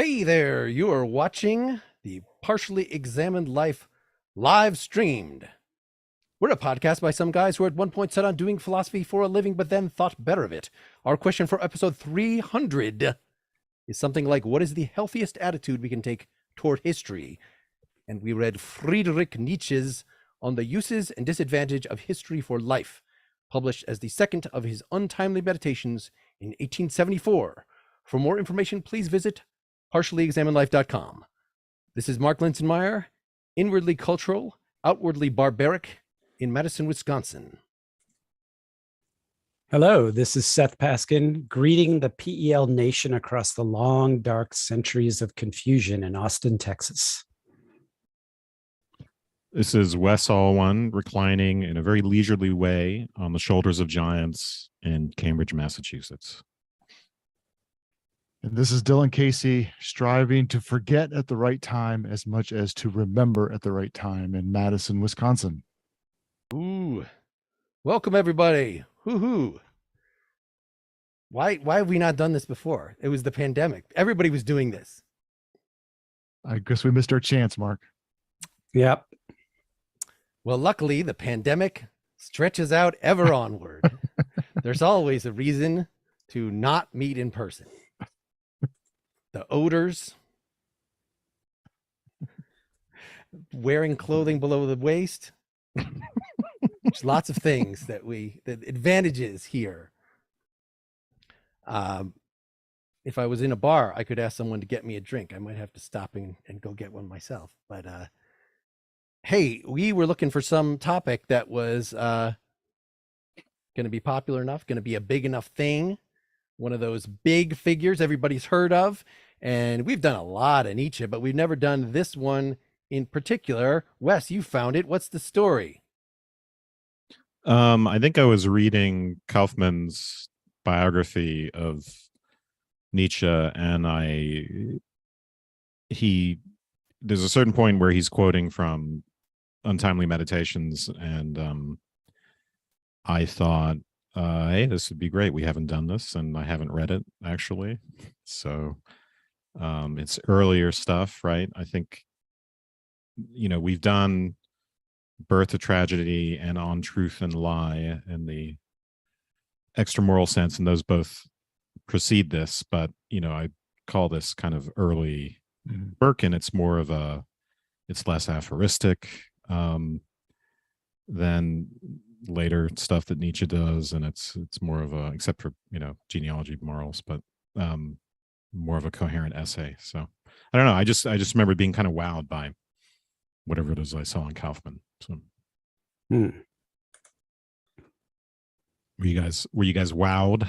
Hey there, you are watching the Partially Examined Life live streamed. We're a podcast by some guys who at one point set on doing philosophy for a living, but then thought better of it. Our question for episode 300 is something like, what is the healthiest attitude we can take toward history? And we read Friedrich Nietzsche's On the Uses and Disadvantage of History for Life, published as the second of his Untimely Meditations in 1874. For more information, please visit partiallyexaminedlife.com. This is Mark Linsenmeyer, inwardly cultural, outwardly barbaric, in Madison, Wisconsin. Hello, this is Seth Paskin, greeting the PEL nation across the long, dark centuries of confusion in Austin, Texas. This is Wes Alwan, reclining in a very leisurely way on the shoulders of giants in Cambridge, Massachusetts. And this is Dylan Casey, striving to forget at the right time as much as to remember at the right time in Madison, Wisconsin. Ooh, welcome everybody. Hoo-hoo. Why have we not done this before? It was the pandemic. Everybody was doing this. I guess we missed our chance, Mark. Yep. Well, luckily, the pandemic stretches out ever onward. There's always a reason to not meet in person. The odors, wearing clothing below the waist. There's lots of things the advantages here. If I was in a bar, I could ask someone to get me a drink. I might have to stop and go get one myself. But hey, we were looking for some topic that was going to be popular enough, going to be a big enough thing. One of those big figures everybody's heard of. And we've done a lot of Nietzsche, but we've never done this one in particular. Wes, you found it. What's the story? I think I was reading Kaufman's biography of Nietzsche, and there's a certain point where he's quoting from Untimely Meditations, and I thought, hey, this would be great. We haven't done this, and I haven't read it actually, so it's earlier stuff, right? I think we've done Birth of Tragedy and On Truth and Lie in the extramoral sense, and those both precede this, but I call this kind of early Birkin. It's less aphoristic than later stuff that Nietzsche does, and it's more of a, except for genealogy, morals, but more of a coherent essay. So I don't know, I just remember being kind of wowed by whatever it is I saw in Kaufman. So were you guys wowed?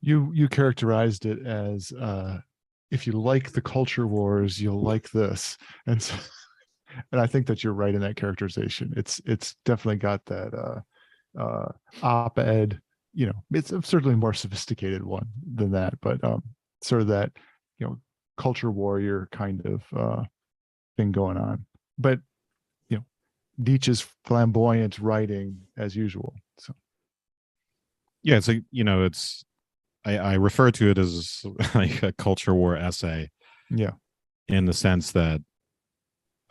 You characterized it as if you like the culture wars, you'll like this. And so, and I think that you're right in that characterization. It's definitely got that op-ed, it's certainly a more sophisticated one than that, but sort of that, culture warrior kind of thing going on. But, Nietzsche's flamboyant writing as usual. So yeah, it's I refer to it as like a culture war essay. Yeah. In the sense that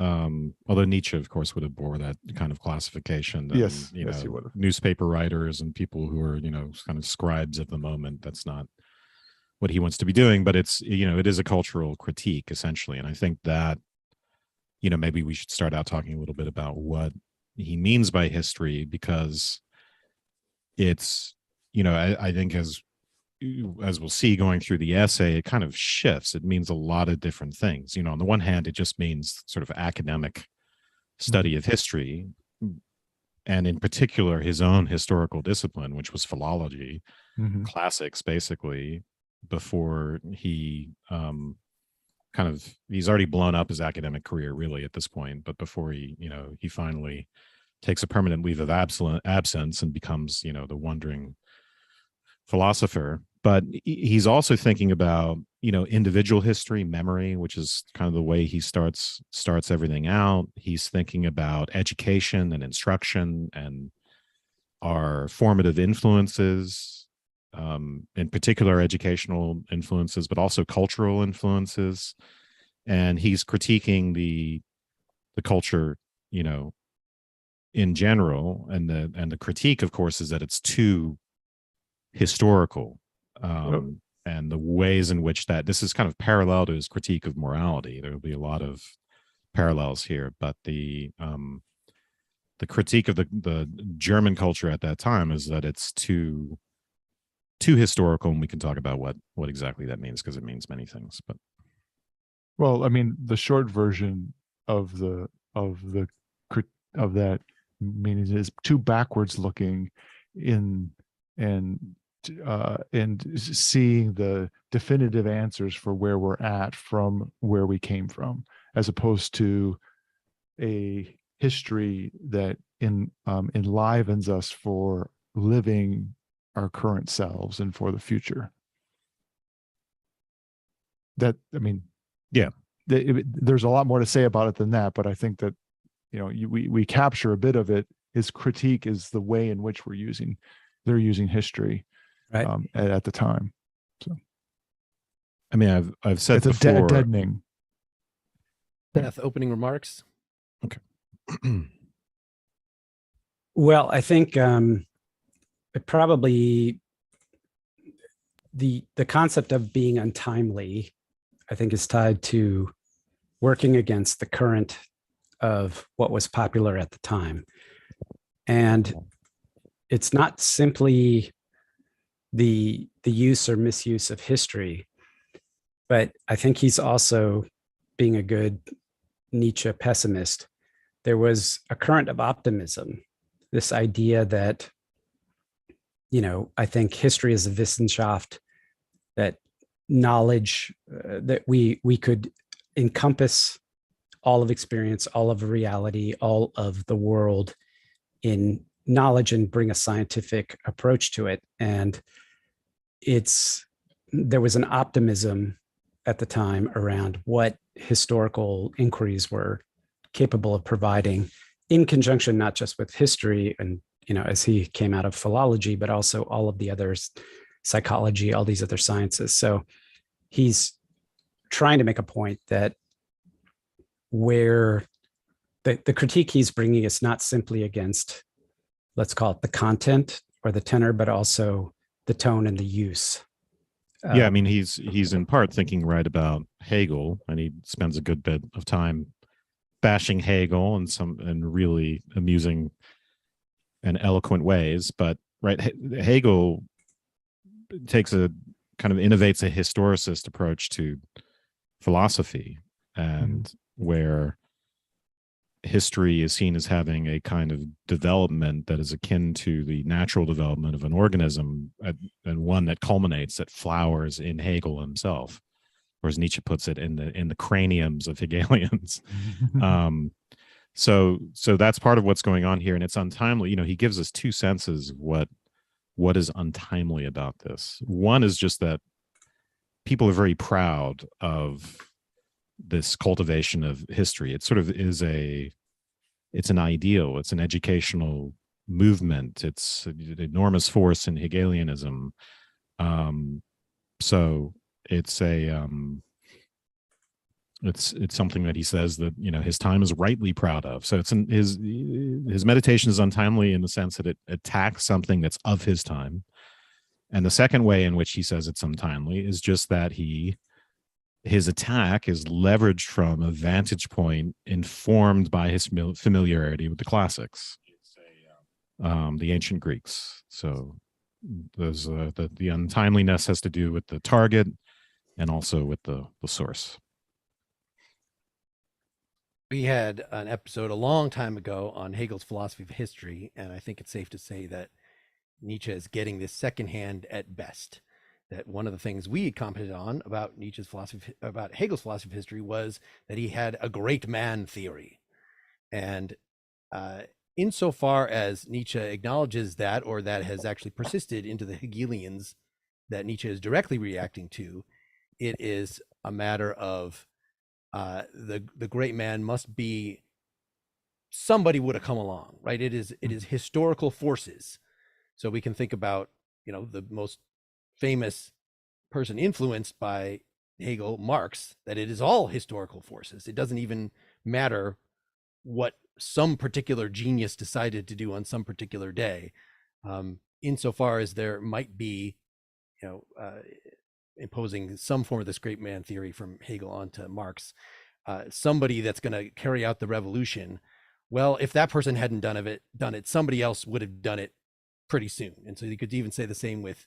although Nietzsche, of course, would have bore that kind of classification. That, yes, he would have. Newspaper writers and people who are, kind of scribes of the moment. That's not what he wants to be doing, but it's, it is a cultural critique essentially. And I think that, maybe we should start out talking a little bit about what he means by history, because it's, I think as we'll see going through the essay, it kind of shifts. It means a lot of different things. On the one hand, it just means sort of academic study of history, and in particular, his own historical discipline, which was philology, classics, basically, before he he's already blown up his academic career really at this point, but before he finally takes a permanent leave of absence and becomes, the wandering philosopher. But he's also thinking about, individual history, memory, which is kind of the way he starts everything out. He's thinking about education and instruction and our formative influences, in particular educational influences, but also cultural influences. And he's critiquing the culture, in general. And the critique, of course, is that it's too historical. And the ways in which this is kind of parallel to his critique of morality. There will be a lot of parallels here, but the critique of the German culture at that time is that it's too historical, and we can talk about what exactly that means, because it means many things. But well, I mean, the short version of that meaning is too backwards looking and seeing the definitive answers for where we're at from where we came from, as opposed to a history that enlivens us for living our current selves and for the future. That, I mean, yeah, there's a lot more to say about it than that, but I think that we capture a bit of it. His critique is the way in which they're using history, right, at the time. So, I mean, I've said it's before, a deadening. Seth, opening remarks. Okay. well, I think it probably the concept of being untimely, I think, is tied to working against the current of what was popular at the time. And it's not simply the use or misuse of history, but I think he's also being a good Nietzsche pessimist. There was a current of optimism, this idea that, I think history is a Wissenschaft, that knowledge, that we could encompass all of experience, all of reality, all of the world in knowledge and bring a scientific approach to it. And there was an optimism at the time around what historical inquiries were capable of providing, in conjunction not just with history and, as he came out of philology, but also all of the others, psychology, all these other sciences. So he's trying to make a point that where the critique he's bringing is not simply against, let's call it the content or the tenor, but also the tone and the use. Yeah, I mean, he's in part thinking right about Hegel, and he spends a good bit of time bashing Hegel in really amusing and eloquent ways. But right, Hegel takes a kind of innovates a historicist approach to philosophy, and where history is seen as having a kind of development that is akin to the natural development of an organism, and one that culminates, that flowers in Hegel himself, or as Nietzsche puts it, in the craniums of Hegelians. So that's part of what's going on here, and it's untimely. He gives us two senses of what is untimely about this. One is just that people are very proud of this cultivation of history. It sort of is it's an ideal, it's an educational movement, it's an enormous force in Hegelianism. So it's it's something that he says that his time is rightly proud of. So his meditation is untimely in the sense that it attacks something that's of his time. And the second way in which he says it's untimely is just that his attack is leveraged from a vantage point informed by his familiarity with the classics, the ancient Greeks. So there's the untimeliness has to do with the target and also with the source. We had an episode a long time ago on Hegel's philosophy of history, and I think it's safe to say that Nietzsche is getting this secondhand at best. That one of the things we commented on about about Hegel's philosophy of history was that he had a great man theory. And insofar as Nietzsche acknowledges that, or that has actually persisted into the Hegelians that Nietzsche is directly reacting to, it is a matter of the great man must be somebody would have come along, right? It is historical forces. So we can think about, the most famous person influenced by Hegel, Marx, that it is all historical forces. It doesn't even matter what some particular genius decided to do on some particular day, insofar as there might be, imposing some form of this great man theory from Hegel onto Marx, somebody that's going to carry out the revolution. Well, if that person hadn't done it, somebody else would have done it pretty soon. And so you could even say the same with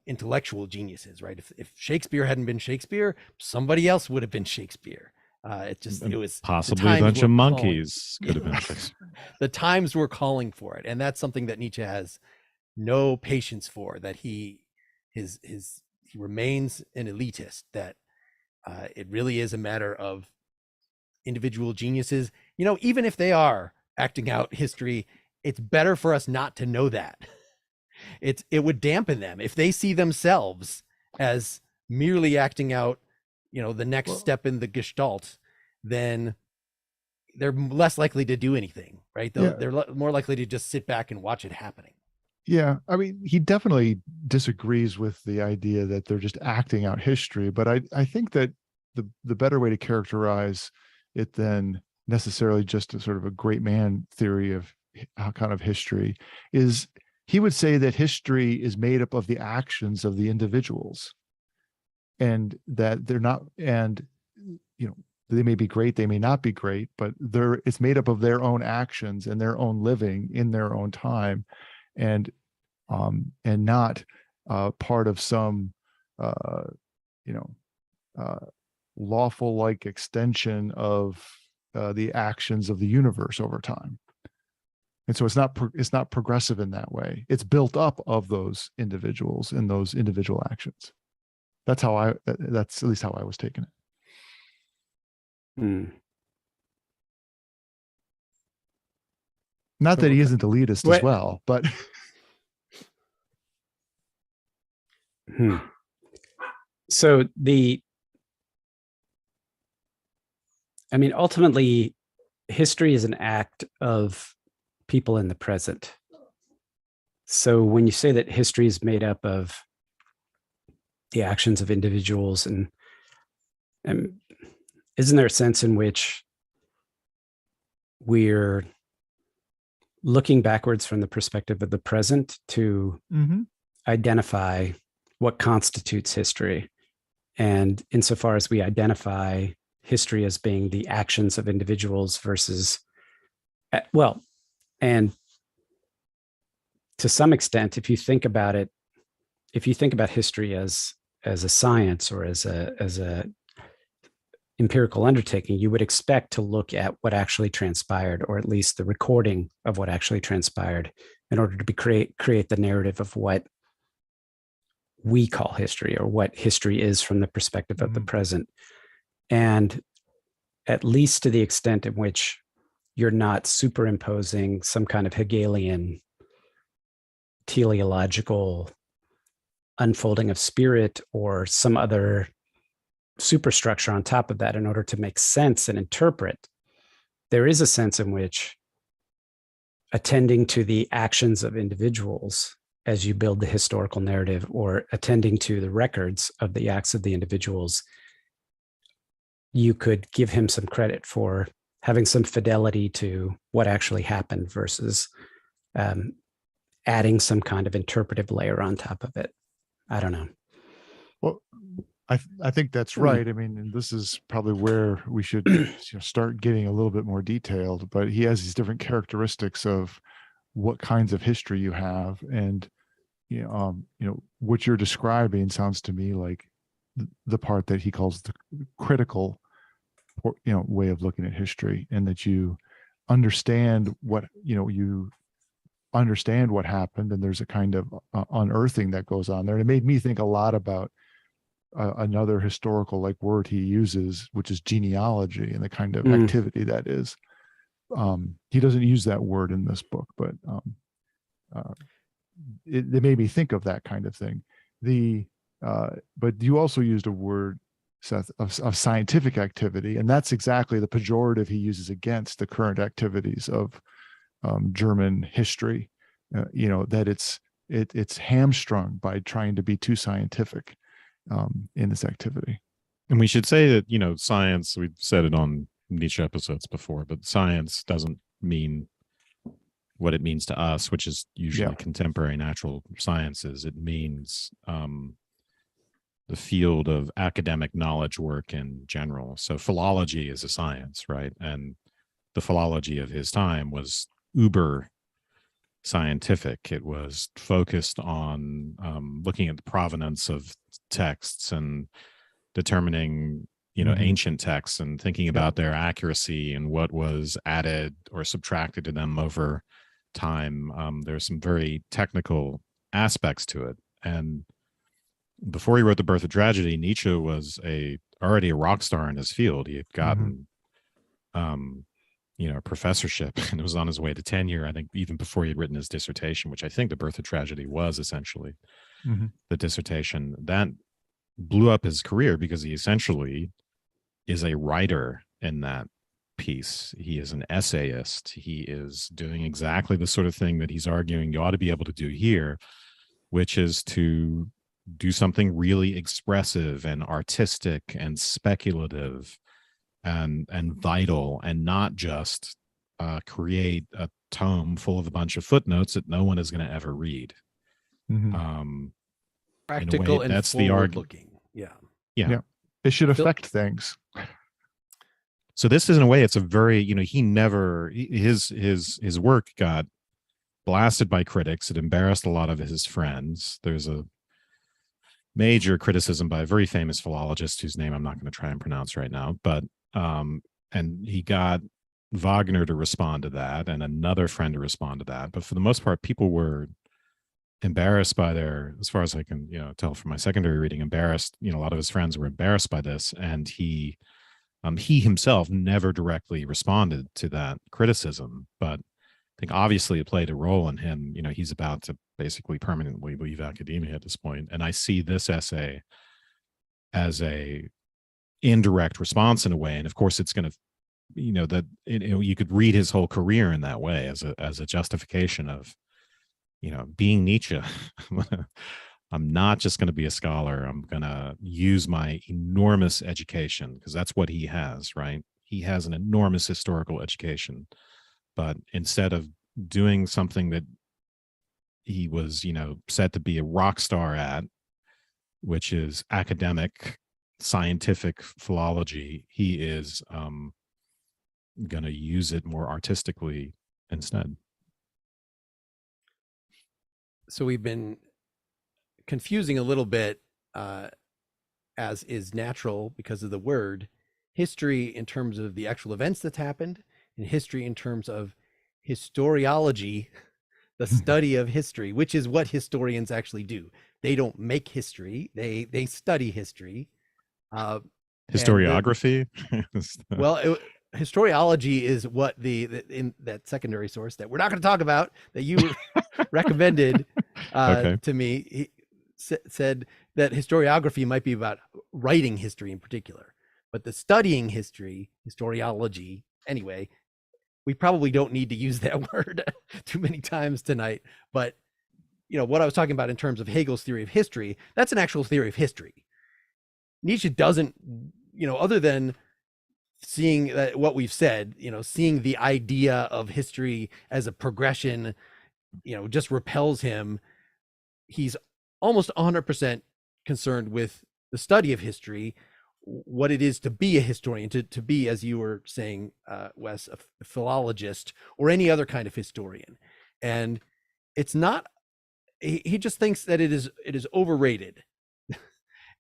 intellectual geniuses, right? If Shakespeare hadn't been Shakespeare, somebody else would have been Shakespeare. It was possibly a bunch of monkeys could have been Shakespeare. The times were calling for it, and that's something that Nietzsche has no patience for. That he remains an elitist. That it really is a matter of individual geniuses. Even if they are acting out history, it's better for us not to know that. It would dampen them if they see themselves as merely acting out, the next step in the gestalt. Then they're less likely to do anything, right? They're more likely to just sit back and watch it happening. Yeah, I mean, he definitely disagrees with the idea that they're just acting out history, but I think that the better way to characterize it than necessarily just a sort of a great man theory of kind of history is he would say that history is made up of the actions of the individuals, and that they're not, and they may be great, they may not be great, but it's made up of their own actions and their own living in their own time, and not part of some lawful like extension of the actions of the universe over time. And so it's not progressive in that way. It's built up of those individuals and those individual actions. That's at least how I was taking it. Not that he isn't elitist as well, but so ultimately history is an act of people in the present. So when you say that history is made up of the actions of individuals, and isn't there a sense in which we're looking backwards from the perspective of the present to identify what constitutes history? And insofar as we identify history as being the actions of individuals versus, and to some extent, if you think about it, if you think about history as a science or as a empirical undertaking, you would expect to look at what actually transpired, or at least the recording of what actually transpired, in order to create the narrative of what we call history, or what history is from the perspective of the present. And at least to the extent in which you're not superimposing some kind of Hegelian teleological unfolding of spirit or some other superstructure on top of that in order to make sense and interpret, there is a sense in which attending to the actions of individuals as you build the historical narrative, or attending to the records of the acts of the individuals, you could give him some credit for having some fidelity to what actually happened versus adding some kind of interpretive layer on top of it. I don't know. Well, I think that's right. I mean, and this is probably where we should start getting a little bit more detailed, but he has these different characteristics of what kinds of history you have. And, what you're describing sounds to me like the part that he calls the critical, way of looking at history, and that you understand what, you understand what happened, and there's a kind of unearthing that goes on there. And it made me think a lot about another historical word he uses, which is genealogy, and the kind of activity that is. He doesn't use that word in this book, but it made me think of that kind of thing. But you also used a word, Seth, of scientific activity, and that's exactly the pejorative he uses against the current activities of German history. That it's hamstrung by trying to be too scientific in this activity. And we should say that, you know, science, we've said it on Nietzsche episodes before, but science doesn't mean what it means to us, which is usually contemporary natural sciences. It means the field of academic knowledge work in general. So philology is a science, right? And the philology of his time was uber scientific. It was focused on looking at the provenance of texts and determining, you know, ancient texts and thinking about their accuracy and what was added or subtracted to them over time. There's some very technical aspects to it. And before he wrote The Birth of Tragedy, Nietzsche was already a rock star in his field. He had gotten you know, a professorship and was on his way to tenure, I think, even before he had written his dissertation, which I think The Birth of Tragedy was essentially the dissertation. That blew up his career because he essentially is a writer in that piece. He is an essayist. He is doing exactly the sort of thing that he's arguing you ought to be able to do here, which is to do something really expressive and artistic and speculative and vital, and not just create a tome full of a bunch of footnotes that no one is going to ever read. Practical way, and that's the forward-looking. Yeah. It should affect things. So this is, in a way, it's a very, you know, he never, his work got blasted by critics. It embarrassed a lot of his friends. There's a major criticism by a very famous philologist whose name I'm not going to try and pronounce right now, but and he got Wagner to respond to that and another friend to respond to that. But for the most part, people were embarrassed by as far as I can, you know, tell from my secondary reading, embarrassed, you know, a lot of his friends were embarrassed by this. And he himself never directly responded to that criticism, but I think obviously it played a role in him. You know, he's about to basically permanently leave academia at this point. And I see this essay as a indirect response in a way. And of course it's going to, you know, that you could read his whole career in that way as a justification of, you know, being Nietzsche. I'm not just going to be a scholar. I'm going to use my enormous education, because that's what he has, right? He has an enormous historical education, but instead of doing something that he was, you know, set to be a rock star at, which is academic, scientific philology, he is going to use it more artistically instead. So we've been confusing a little bit, as is natural because of the word, history in terms of the actual events that's happened, and history in terms of historiology, the study of history, which is what historians actually do. They don't make history; they study history. Historiography. Historiology is what in that secondary source that we're not going to talk about that you recommended to me. He said that historiography might be about writing history in particular, but the studying history, historiology, anyway, we probably don't need to use that word too many times tonight. But, you know, what I was talking about in terms of Hegel's theory of history, that's an actual theory of history. Nietzsche doesn't, you know, other than seeing what we've said, you know, seeing the idea of history as a progression, you know, just repels him. He's almost 100% concerned with the study of history, what it is to be a historian, to be, as you were saying, Wes, a philologist or any other kind of historian. And it's not, he just thinks that it is overrated,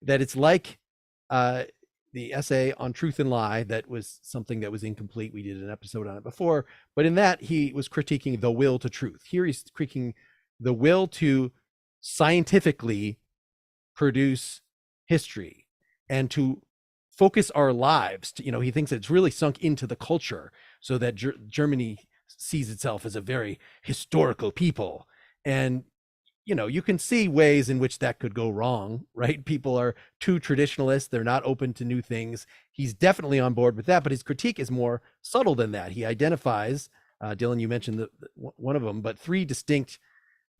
that it's like the essay on Truth and Lie, that was something that was incomplete. We did an episode on it before, but in that he was critiquing the will to truth. Here he's critiquing the will to scientifically produce history and to focus our lives to, you know, he thinks that it's really sunk into the culture so that Germany sees itself as a very historical people. And you know, you can see ways in which that could go wrong, right? People are too traditionalist. They're not open to new things. He's definitely on board with that, but his critique is more subtle than that. He identifies, Dylan, you mentioned one of them, but three distinct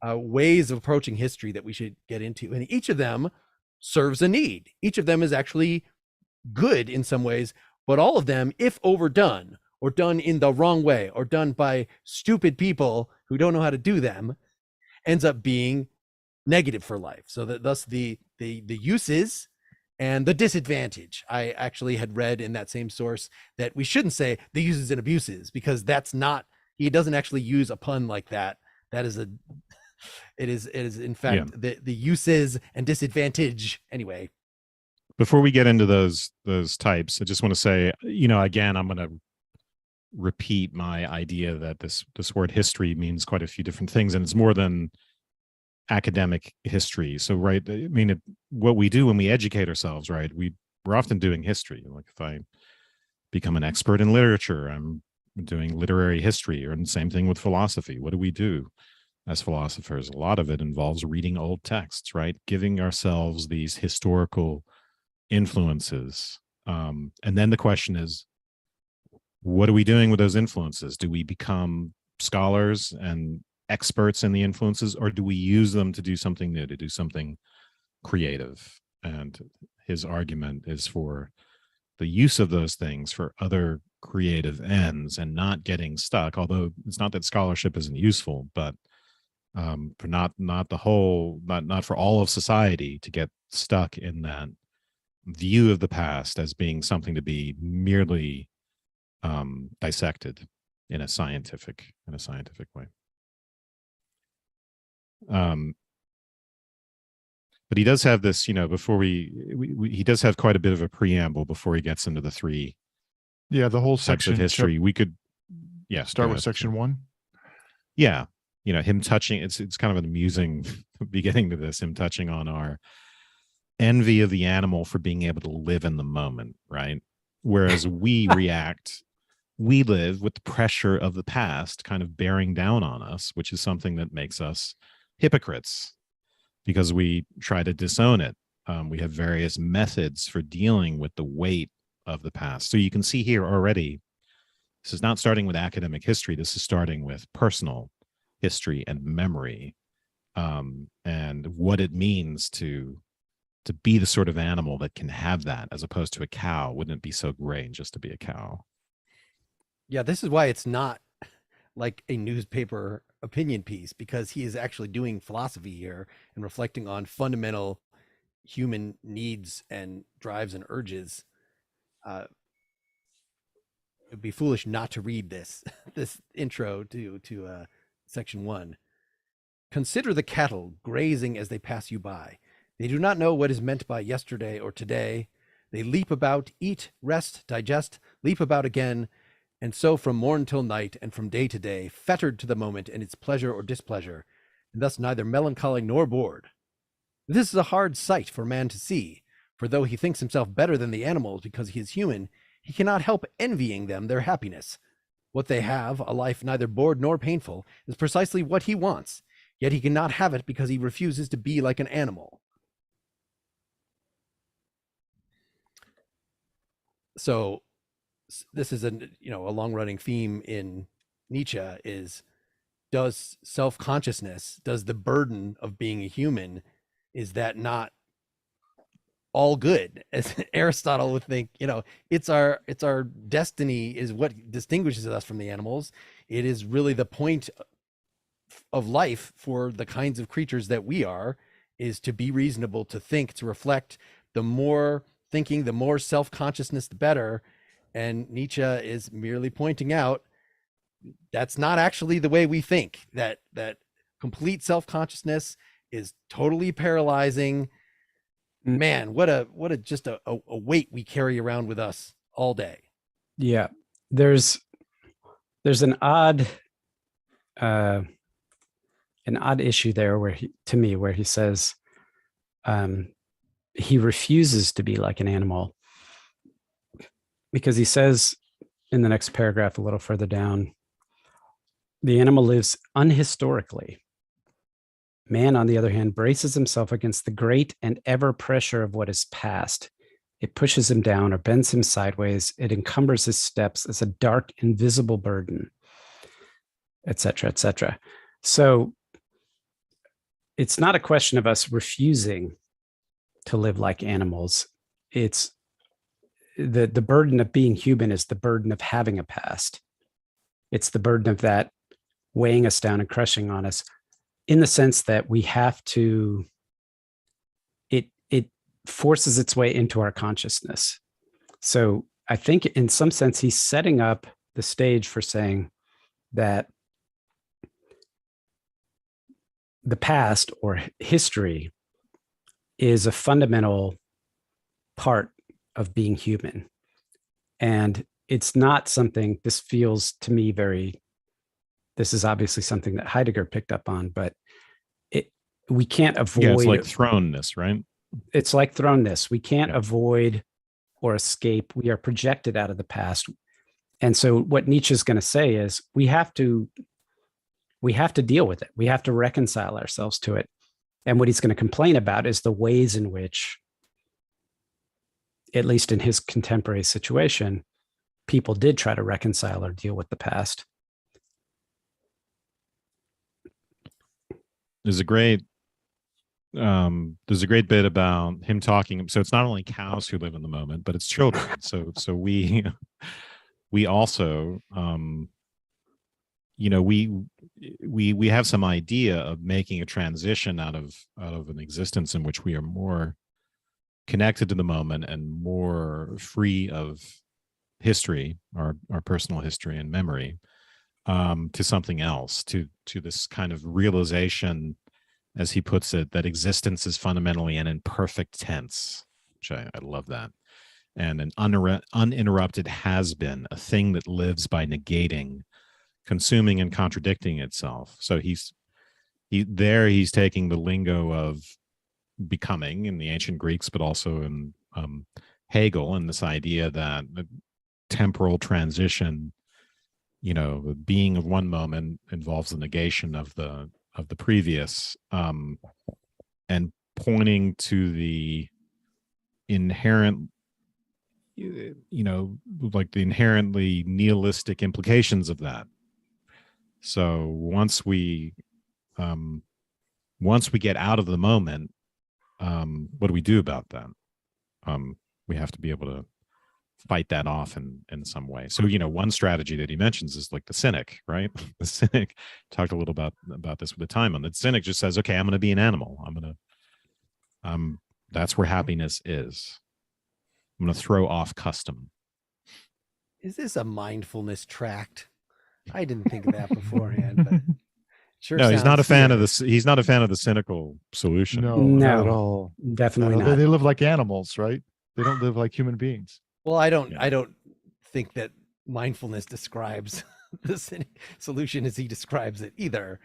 ways of approaching history that we should get into, and each of them serves a need. Each of them is actually good in some ways, but all of them, if overdone or done in the wrong way or done by stupid people who don't know how to do them, ends up being negative for life. So that thus the uses and the disadvantage. I actually had read in that same source that we shouldn't say the uses and abuses, because that's not, he doesn't actually use a pun like that. That is it is in fact the uses and disadvantage. Anyway, before we get into those types, I just want to say, again, I'm going to repeat my idea that this word history means quite a few different things, and it's more than academic history. So, right, I mean, what we do when we educate ourselves, right, we're often doing history. Like if I become an expert in literature, I'm doing literary history, or the same thing with philosophy. What do we do as philosophers? A lot of it involves reading old texts, right, giving ourselves these historical influences. And then the question is, what are we doing with those influences? Do we become scholars and experts in the influences, or do we use them to do something new, to do something creative? And his argument is for the use of those things for other creative ends and not getting stuck. Although it's not that scholarship isn't useful, but for not for all of society to get stuck in that view of the past as being something to be merely dissected in a scientific way. But he does have this, before he does have quite a bit of a preamble before he gets into the three the whole types section of history. We could start with section 1. Yeah, him touching, it's kind of an amusing beginning to this, him touching on our envy of the animal for being able to live in the moment, right? Whereas we we live with the pressure of the past kind of bearing down on us, which is something that makes us hypocrites, because we try to disown it. We have various methods for dealing with the weight of the past. So you can see here already, this is not starting with academic history. This is starting with personal history and memory, and what it means to be the sort of animal that can have that, as opposed to a cow. Wouldn't it be so great just to be a cow? Yeah, this is why it's not like a newspaper opinion piece, because he is actually doing philosophy here and reflecting on fundamental human needs and drives and urges. It would be foolish not to read this intro to section 1. Consider the cattle grazing as they pass you by. They do not know what is meant by yesterday or today. They leap about, eat, rest, digest, leap about again, and so from morn till night, and from day to day, fettered to the moment and its pleasure or displeasure, and thus neither melancholy nor bored. This is a hard sight for man to see, for though he thinks himself better than the animals because he is human, he cannot help envying them their happiness. What they have, a life neither bored nor painful, is precisely what he wants, yet he cannot have it because he refuses to be like an animal. So this is a long-running theme in Nietzsche is, does self-consciousness, does the burden of being a human, is that not all good? As Aristotle would think, it's our destiny is what distinguishes us from the animals. It is really the point of life for the kinds of creatures that we are, is to be reasonable, to think, to reflect. The more thinking, the more self-consciousness, the better. And Nietzsche is merely pointing out that's not actually the way we think. That complete self-consciousness is totally paralyzing. Man, what a weight we carry around with us all day. Yeah, there's an odd issue there where he says he refuses to be like an animal, because he says in the next paragraph a little further down, the animal lives unhistorically. Man, on the other hand, braces himself against the great and ever pressure of what is past. It pushes him down or bends him sideways. It encumbers his steps as a dark, invisible burden, etc., etc. So it's not a question of us refusing to live like animals. It's the burden of being human is the burden of having a past. It's the burden of that weighing us down and crushing on us, in the sense that we have to, it forces its way into our consciousness. So I think in some sense, he's setting up the stage for saying that the past or history is a fundamental part of being human. And it's not something, this feels to me this is obviously something that Heidegger picked up on, but we can't avoid. Yeah, it's like thrownness, right? It's like thrownness. We can't avoid or escape. We are projected out of the past. And so what Nietzsche is going to say is we have to deal with it. We have to reconcile ourselves to it. And what he's going to complain about is the ways in which, at least in his contemporary situation, people did try to reconcile or deal with the past. There's a great bit about him talking. So it's not only cows who live in the moment, but it's children. So we also, we have some idea of making a transition out of an existence in which we are more connected to the moment and more free of history, our personal history and memory, to something else, to this kind of realization, as he puts it, that existence is fundamentally an imperfect tense, which I love that, and an uninterrupted has been, a thing that lives by negating, consuming, and contradicting itself. So he's taking the lingo of becoming in the ancient Greeks, but also in Hegel, and this idea that the temporal transition, the being of one moment involves the negation of the previous, and pointing to the inherent, like the inherently nihilistic implications of that. So once we get out of the moment, what do we do about that? We have to be able to fight that off in some way. So, one strategy that he mentions is like the cynic, right? The cynic talked a little about this with the time on. The cynic just says, okay, I'm going to be an animal. That's where happiness is. I'm going to throw off custom. Is this a mindfulness tract? I didn't think of that beforehand, but sure. No, he's not a fan here. of this. He's not a fan of the cynical solution. No, not at all. Definitely not. not. They live like animals, right? They don't live like human beings. Well, I don't think that mindfulness describes the solution as he describes it either.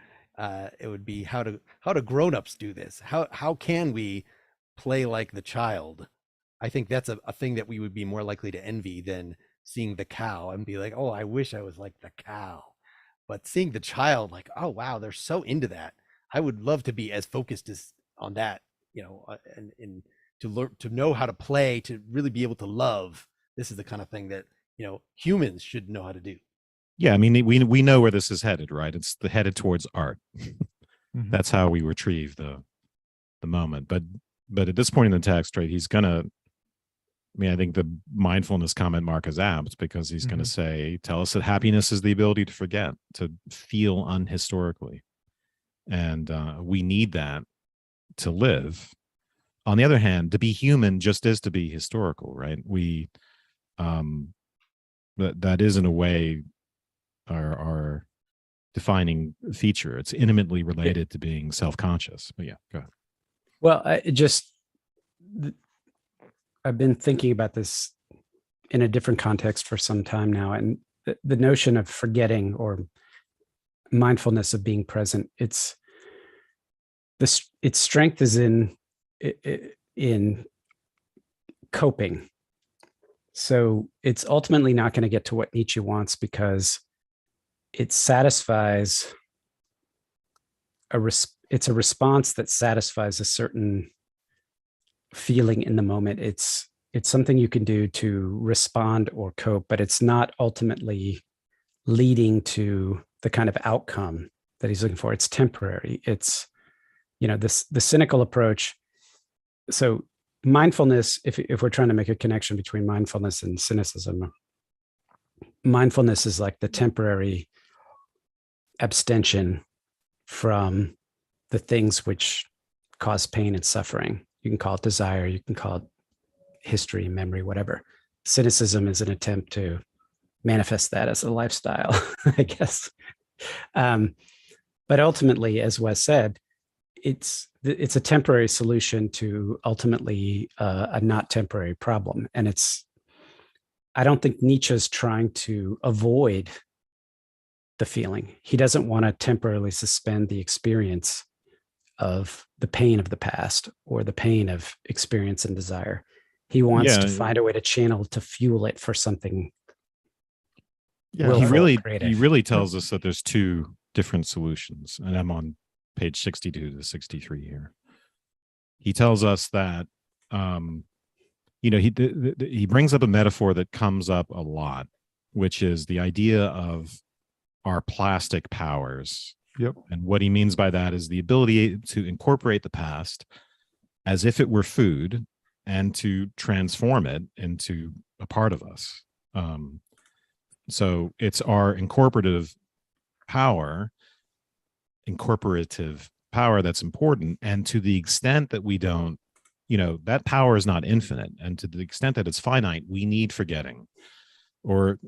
It would be how do grown-ups do this? How can we play like the child? I think that's a thing that we would be more likely to envy than seeing the cow and be like, oh, I wish I was like the cow. But seeing the child, like, oh wow, they're so into that. I would love to be as focused as on that, and to learn, to know how to play, to really be able to love. This is the kind of thing that humans should know how to do. Yeah, I mean, we know where this is headed, right? It's headed towards art. Mm-hmm. That's how we retrieve the moment. But at this point in the text, right, he's gonna. I think the mindfulness comment mark is apt, because he's going to say, tell us that happiness is the ability to forget, to feel unhistorically. And we need that to live. On the other hand, to be human just is to be historical, right? We, that is in a way our defining feature. It's intimately related to being self-conscious. But yeah, go ahead. Well, I've been thinking about this in a different context for some time now. And the notion of forgetting or mindfulness of being present, its strength is in coping. So it's ultimately not going to get to what Nietzsche wants, because it satisfies it's a response that satisfies a certain feeling in the moment. It's something you can do to respond or cope, but it's not ultimately leading to the kind of outcome that he's looking for. It's temporary. It's the cynical approach. So mindfulness, if we're trying to make a connection between mindfulness and cynicism, mindfulness is like the temporary abstention from the things which cause pain and suffering. You can call it desire, you can call it history, memory, whatever. Cynicism is an attempt to manifest that as a lifestyle, I guess. But ultimately, as Wes said, it's a temporary solution to ultimately a not temporary problem. And I don't think Nietzsche's trying to avoid the feeling. He doesn't want to temporarily suspend the experience of the pain of the past or the pain of experience and desire. He wants to find a way to channel, to fuel it for something. Yeah, he creative. really tells us that there's two different solutions, and I'm on page 62 to 63 here. He tells us that he brings up a metaphor that comes up a lot, which is the idea of our plastic powers. Yep. And what he means by that is the ability to incorporate the past as if it were food and to transform it into a part of us. So it's our incorporative power that's important. And to the extent that we don't, that power is not infinite. And to the extent that it's finite, we need forgetting. Or,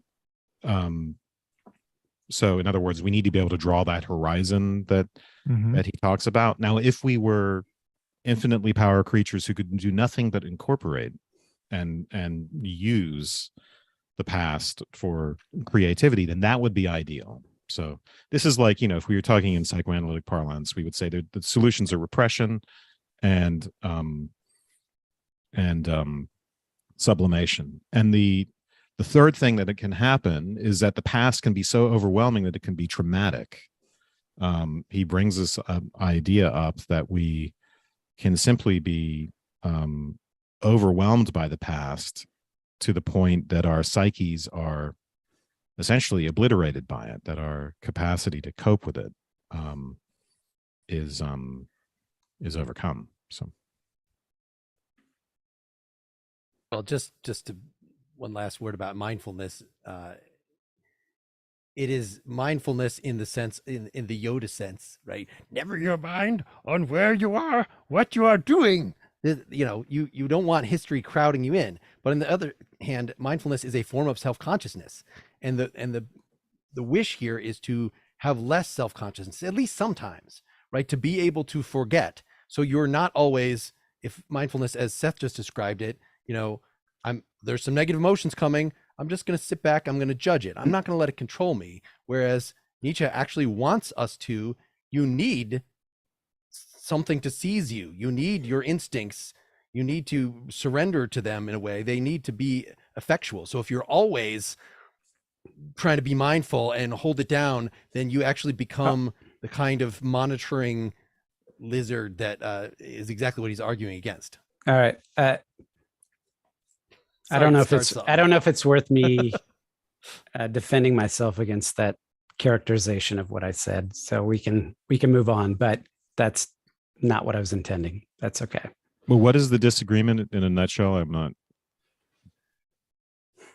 so in other words, we need to be able to draw that horizon that he talks about. Now, if we were infinitely power creatures who could do nothing but incorporate and use the past for creativity, then that would be ideal. So this is like, if we were talking in psychoanalytic parlance, we would say that the solutions are repression and sublimation. And the third thing that it can happen is that the past can be so overwhelming that it can be traumatic. He brings this idea up that we can simply be overwhelmed by the past to the point that our psyches are essentially obliterated by it, that our capacity to cope with it is overcome. So, well, just to one last word about mindfulness. It is mindfulness in the sense, in the Yoda sense, right? Never your mind on where you are, what you are doing. You don't want history crowding you in. But on the other hand, mindfulness is a form of self-consciousness. And the wish here is to have less self-consciousness, at least sometimes, right? To be able to forget. So you're not always, if mindfulness, as Seth just described it, there's some negative emotions coming. I'm just going to sit back. I'm going to judge it. I'm not going to let it control me. Whereas Nietzsche actually wants us to, you need something to seize you. You need your instincts. You need to surrender to them in a way. They need to be effectual. So if you're always trying to be mindful and hold it down, then you actually become the kind of monitoring lizard that is exactly what he's arguing against. All right. I don't know if it's worth me defending myself against that characterization of what I said. So we can move on, but that's not what I was intending. That's okay. Well, what is the disagreement in a nutshell?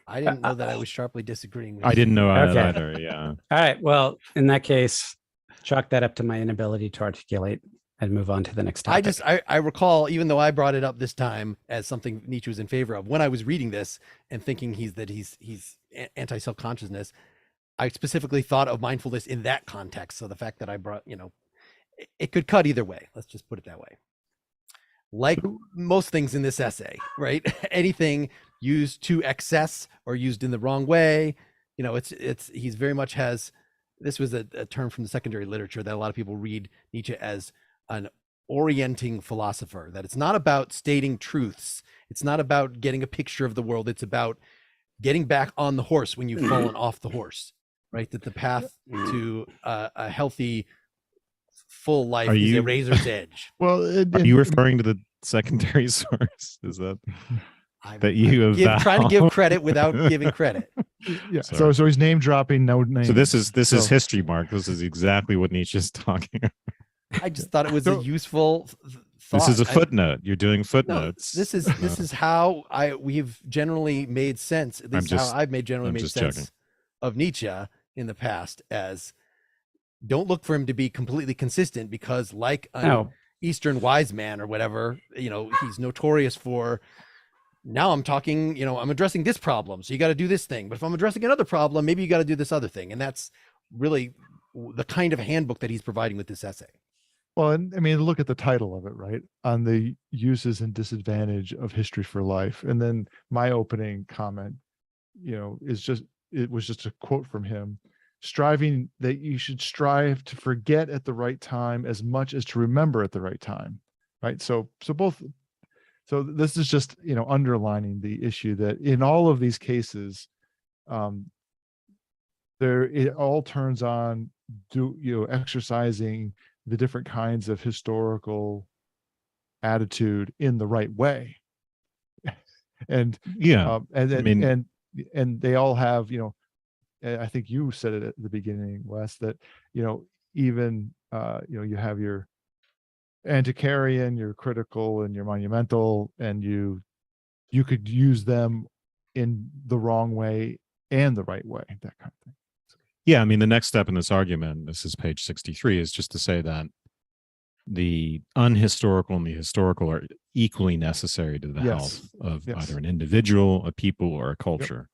I didn't know that I was sharply disagreeing with I didn't know Okay. that either. Yeah. All right. Well, in that case, chalk that up to my inability to articulate and move on to the next topic. I recall, even though I brought it up this time as something Nietzsche was in favor of, when I was reading this and thinking he's anti-self-consciousness, I specifically thought of mindfulness in that context. So the fact that I brought, it could cut either way. Let's just put it that way. Like most things in this essay, right? Anything used to excess or used in the wrong way, he's very much has, this was a term from the secondary literature that a lot of people read Nietzsche as an orienting philosopher, that it's not about stating truths. It's not about getting a picture of the world. It's about getting back on the horse when you've fallen off the horse, right? That the path to a healthy, full life is a razor's edge. Well, are you referring to the secondary source? Is that that you have trying to give credit without giving credit? Yeah. So he's name dropping, no name. So this is history, Mark. This is exactly what Nietzsche's talking about. I just thought it was a useful thought. This is a footnote. You're doing No, footnotes. this is how we've generally made sense. At least how I've generally made sense joking. of Nietzsche in the past. As don't look for him to be completely consistent, because like an Eastern wise man or whatever, he's notorious for. Now I'm talking, I'm addressing this problem, so you got to do this thing. But if I'm addressing another problem, maybe you got to do this other thing, and that's really the kind of handbook that he's providing with this essay. Well, and I mean, look at the title of it, right? On the uses and disadvantage of history for life. And then my opening comment, it was just a quote from him, striving that you should strive to forget at the right time as much as to remember at the right time, right? So this is just, underlining the issue that in all of these cases, it all turns on exercising the different kinds of historical attitude in the right way. And and they all have, I think you said it at the beginning, Wes, that even you have your Antiquarian, your critical, and your monumental, and you could use them in the wrong way and the right way, that kind of thing. Yeah, I mean, the next step in this argument, this is page 63, is just to say that the unhistorical and the historical are equally necessary to the health of either an individual, a people, or a culture.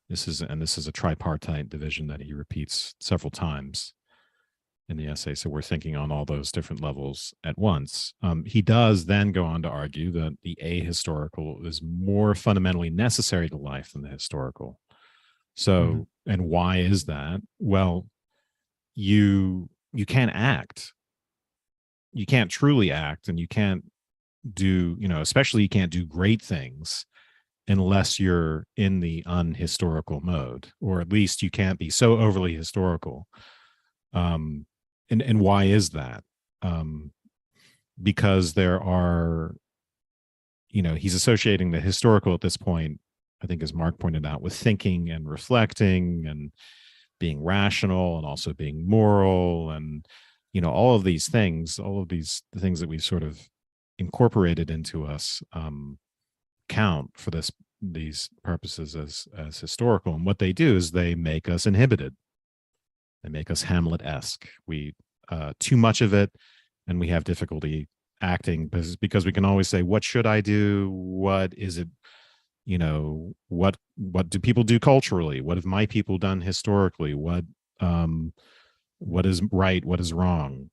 This is a tripartite division that he repeats several times in the essay. So we're thinking on all those different levels at once. He does then go on to argue that the ahistorical is more fundamentally necessary to life than the historical. So, and why is that? Well, you can't act. You can't truly act, and you can't do, especially you can't do great things unless you're in the unhistorical mode, or at least you can't be so overly historical. And why is that? Because there are, he's associating the historical at this point, I think, as Mark pointed out, with thinking and reflecting and being rational and also being moral, and all of these things, the things that we've sort of incorporated into us count for these purposes as historical. And what they do is they make us inhibited. They make us Hamlet-esque. We too much of it, and we have difficulty acting because we can always say, what should I do? What is it? What do people do culturally? What have my people done historically? What is right? What is wrong?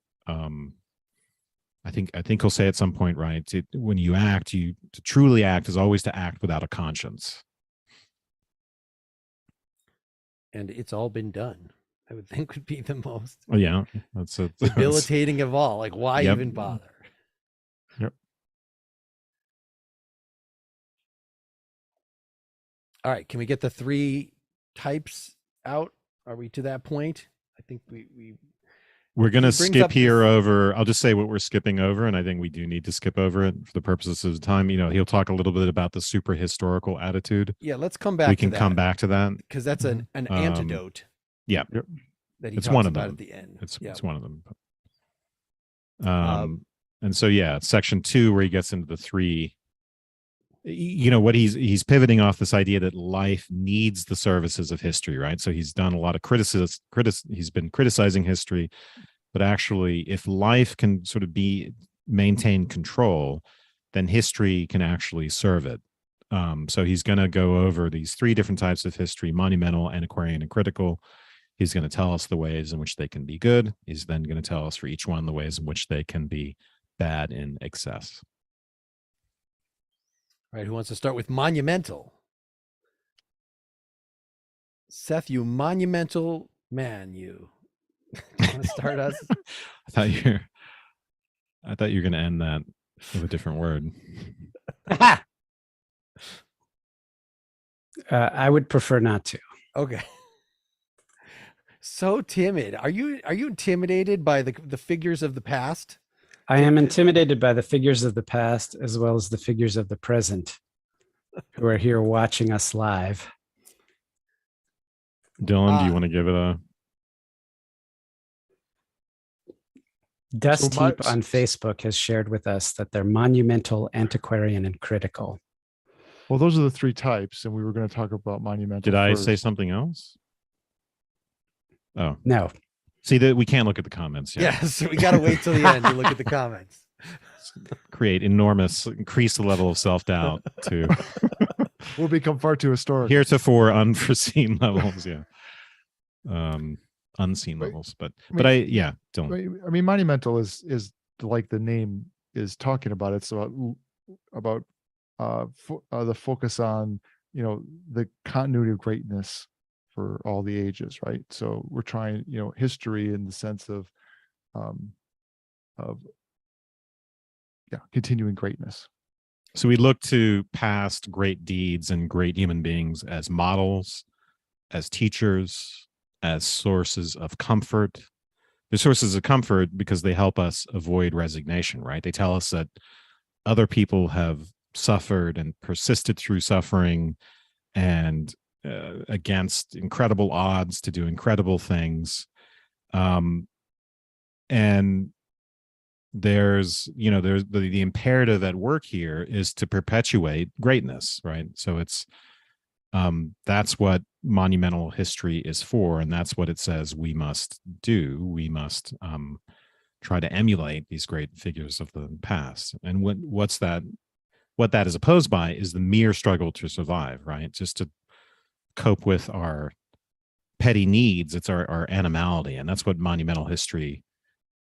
I think he'll say at some point, right? When you act, to truly act is always to act without a conscience. And it's all been done, I would think, would be the most that's it. Debilitating of all. Like, why even bother? Yep. All right, can we get the three types out? Are we to that point? I think we're going to skip here over. I'll just say what we're skipping over, and I think we do need to skip over it for the purposes of time. He'll talk a little bit about the super historical attitude. Yeah, let's come back. We can come back to that because that's an antidote. Yeah, that he it's talks one of about them at the end. It's one of them. And so section 2, where he gets into the three. What he's pivoting off this idea that life needs the services of history, right? So he's done a lot of he's been criticizing history, but actually, if life can sort of maintain control, then history can actually serve it. So he's going to go over these three different types of history: monumental, antiquarian, and critical. He's going to tell us the ways in which they can be good. He's then going to tell us for each one the ways in which they can be bad in excess. All right, who wants to start with monumental? Seth, you monumental man, you. Want to start us? I thought you were going to end that with a different word. I would prefer not to. Okay. So timid. Are you intimidated by the figures of the past? I am intimidated by the figures of the past as well as the figures of the present who are here watching us live. Dylan, do you want to give it a... Dust my- Heap on Facebook has shared with us that they're monumental, antiquarian, and critical. Well, those are the three types, and we were going to talk about monumental. Did I first. say something else? Oh, No, see that we can't look at the comments yet. Yes, we got to wait till the end to look at the comments. Increase the level of self-doubt to We'll become far too historic. heretofore unforeseen levels. Yeah. Unseen Wait, levels, but I don't. I mean, monumental is like the name is talking about. It's about the focus on, you know, the continuity of greatness for all the ages, right? So we're trying, you know, history in the sense of continuing greatness. So we look to past great deeds and great human beings as models, as teachers, as sources of comfort. They're sources of comfort because they help us avoid resignation, right? They tell us that other people have suffered and persisted through suffering and against incredible odds to do incredible things. And there's the imperative at work here is to perpetuate greatness, right? So it's that's what monumental history is for, and that's what it says we must do. We must try to emulate these great figures of the past. And what that is opposed by is the mere struggle to survive, right? Just to cope with our petty needs. It's our animality, and that's what monumental history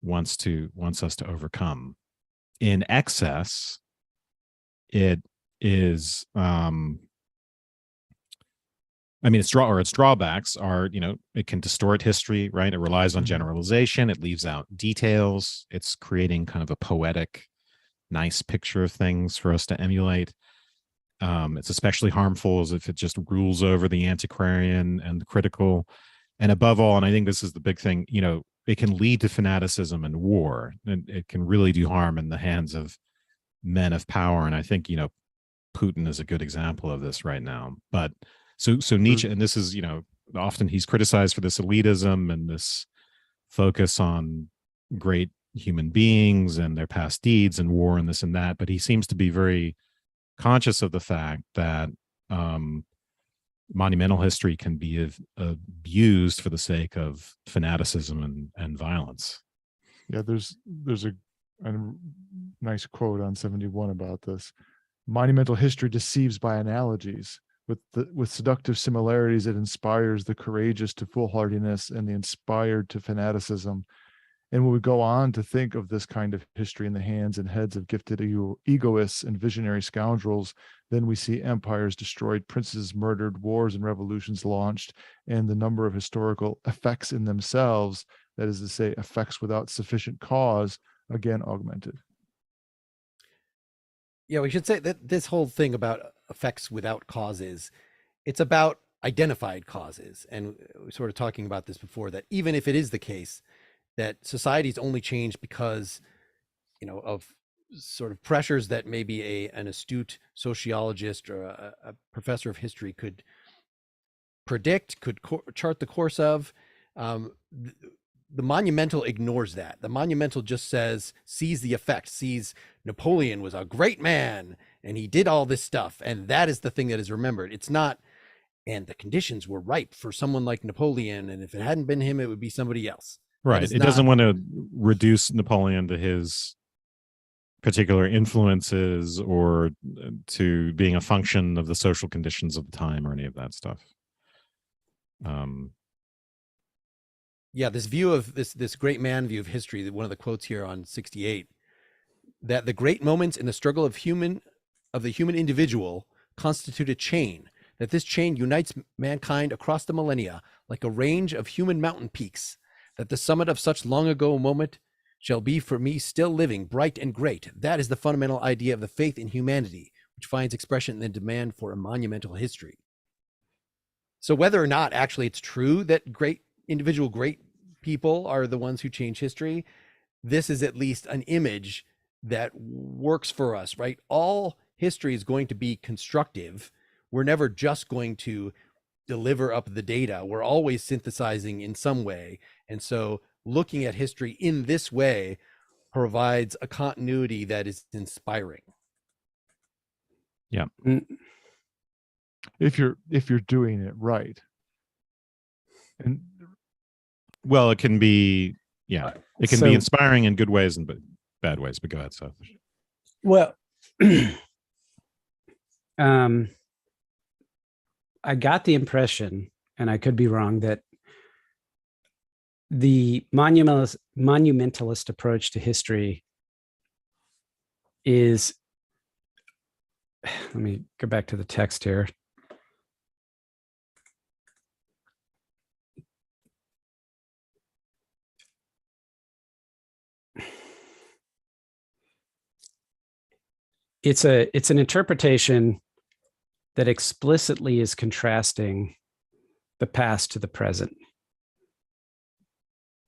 wants us to overcome. In excess, it is its drawbacks are, you know, it can distort history, right? It relies on generalization. It leaves out details. It's creating kind of a poetic, nice picture of things for us to emulate. It's especially harmful as if it just rules over the antiquarian and the critical. And above all, and I think this is the big thing, you know, it can lead to fanaticism and war, and it can really do harm in the hands of men of power. And I think, you know, Putin is a good example of this right now. But so Nietzsche, and this is, you know, often he's criticized for this elitism and this focus on great human beings and their past deeds and war and this and that. But he seems to be very conscious of the fact that monumental history can be abused for the sake of fanaticism and violence. Yeah, there's a nice quote on 71 about this. Monumental history deceives by analogies. With seductive similarities, it inspires the courageous to foolhardiness and the inspired to fanaticism. And when we go on to think of this kind of history in the hands and heads of gifted egoists and visionary scoundrels, then we see empires destroyed, princes murdered, wars and revolutions launched, and the number of historical effects in themselves, that is to say, effects without sufficient cause, again augmented. Yeah, we should say that this whole thing about effects without causes, it's about identified causes. And we were sort of talking about this before, that even if it is the case that society's only changed because, you know, of sort of pressures that maybe an astute sociologist or a professor of history could predict, could chart the course of, the monumental ignores that. The monumental just sees the effect, sees Napoleon was a great man and he did all this stuff. And that is the thing that is remembered. It's not, and the conditions were ripe for someone like Napoleon. And if it hadn't been him, it would be somebody else. Right. It doesn't want to reduce Napoleon to his particular influences or to being a function of the social conditions of the time or any of that stuff. Yeah, this view of this great man view of history, one of the quotes here on 68, that the great moments in the struggle of the human individual constitute a chain, that this chain unites mankind across the millennia like a range of human mountain peaks, that the summit of such long ago moment shall be for me still living, bright and great. That is the fundamental idea of the faith in humanity, which finds expression in the demand for a monumental history. So whether or not actually it's true that great people are the ones who change history, this is at least an image that works for us, right? All history is going to be constructive. We're never just going to deliver up the data. We're always synthesizing in some way. And so looking at history in this way provides a continuity that is inspiring. Mm, If you're doing it right. And Well, it can be, yeah, it can be So- inspiring in good ways and bad ways. But go ahead, Seth. Well, I got the impression, and I could be wrong, that the monumentalist approach to history is, let me go back to the text here. It's an interpretation that explicitly is contrasting the past to the present.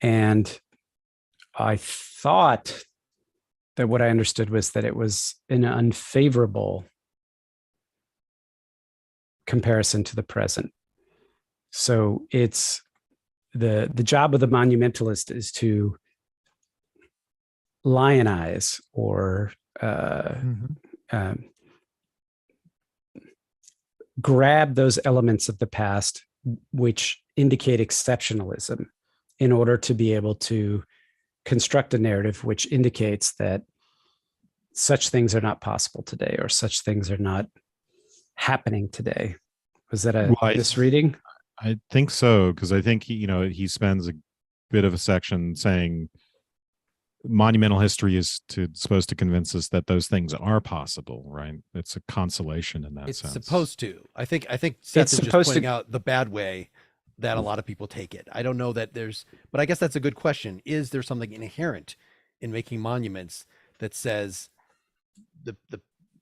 And I thought that what I understood was that it was an unfavorable comparison to the present. So it's the job of the monumentalist is to lionize or grab those elements of the past which indicate exceptionalism in order to be able to construct a narrative which indicates that such things are not possible today or such things are not happening today. Was that a misreading? I think so, because I think he spends a bit of a section saying monumental history is supposed to convince us that those things are possible, right? It's a consolation in that sense. It's supposed to. I think Seth is just supposed pointing to- out the bad way that a lot of people take it. I don't know that but I guess that's a good question. Is there something inherent in making monuments that says the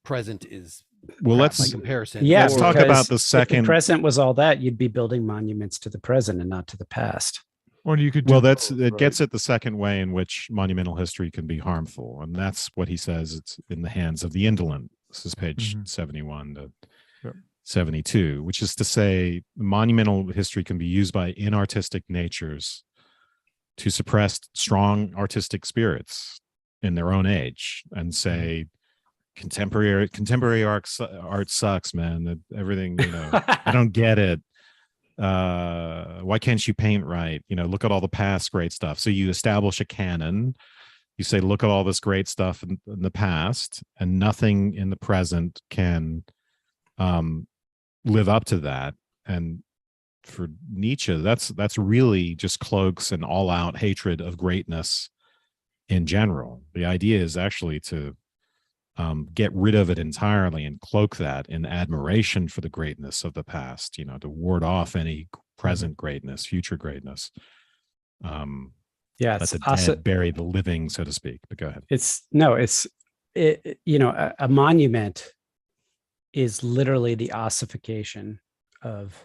present is Well, crap let's by comparison? Yeah, let's talk because about the if second. the present was all that, you'd be building monuments to the present and not to the past. or you could do Well, both, it right? gets at the second way in which monumental history can be harmful, and that's what he says. It's in the hands of the indolent. This is page 71 to Yep. 72, which is to say, monumental history can be used by inartistic natures to suppress strong artistic spirits in their own age and say, contemporary art sucks, man. Everything, I don't get it. Why can't you paint right? Look at all the past great stuff. So you establish a canon. You say, look at all this great stuff in the past, and nothing in the present can live up to that. And for Nietzsche, that's really just cloaks an all-out hatred of greatness in general. The idea is actually to get rid of it entirely and cloak that in admiration for the greatness of the past, to ward off any present greatness, future greatness. Yeah, Let the dead bury the living, so to speak. But go ahead. A monument is literally the ossification of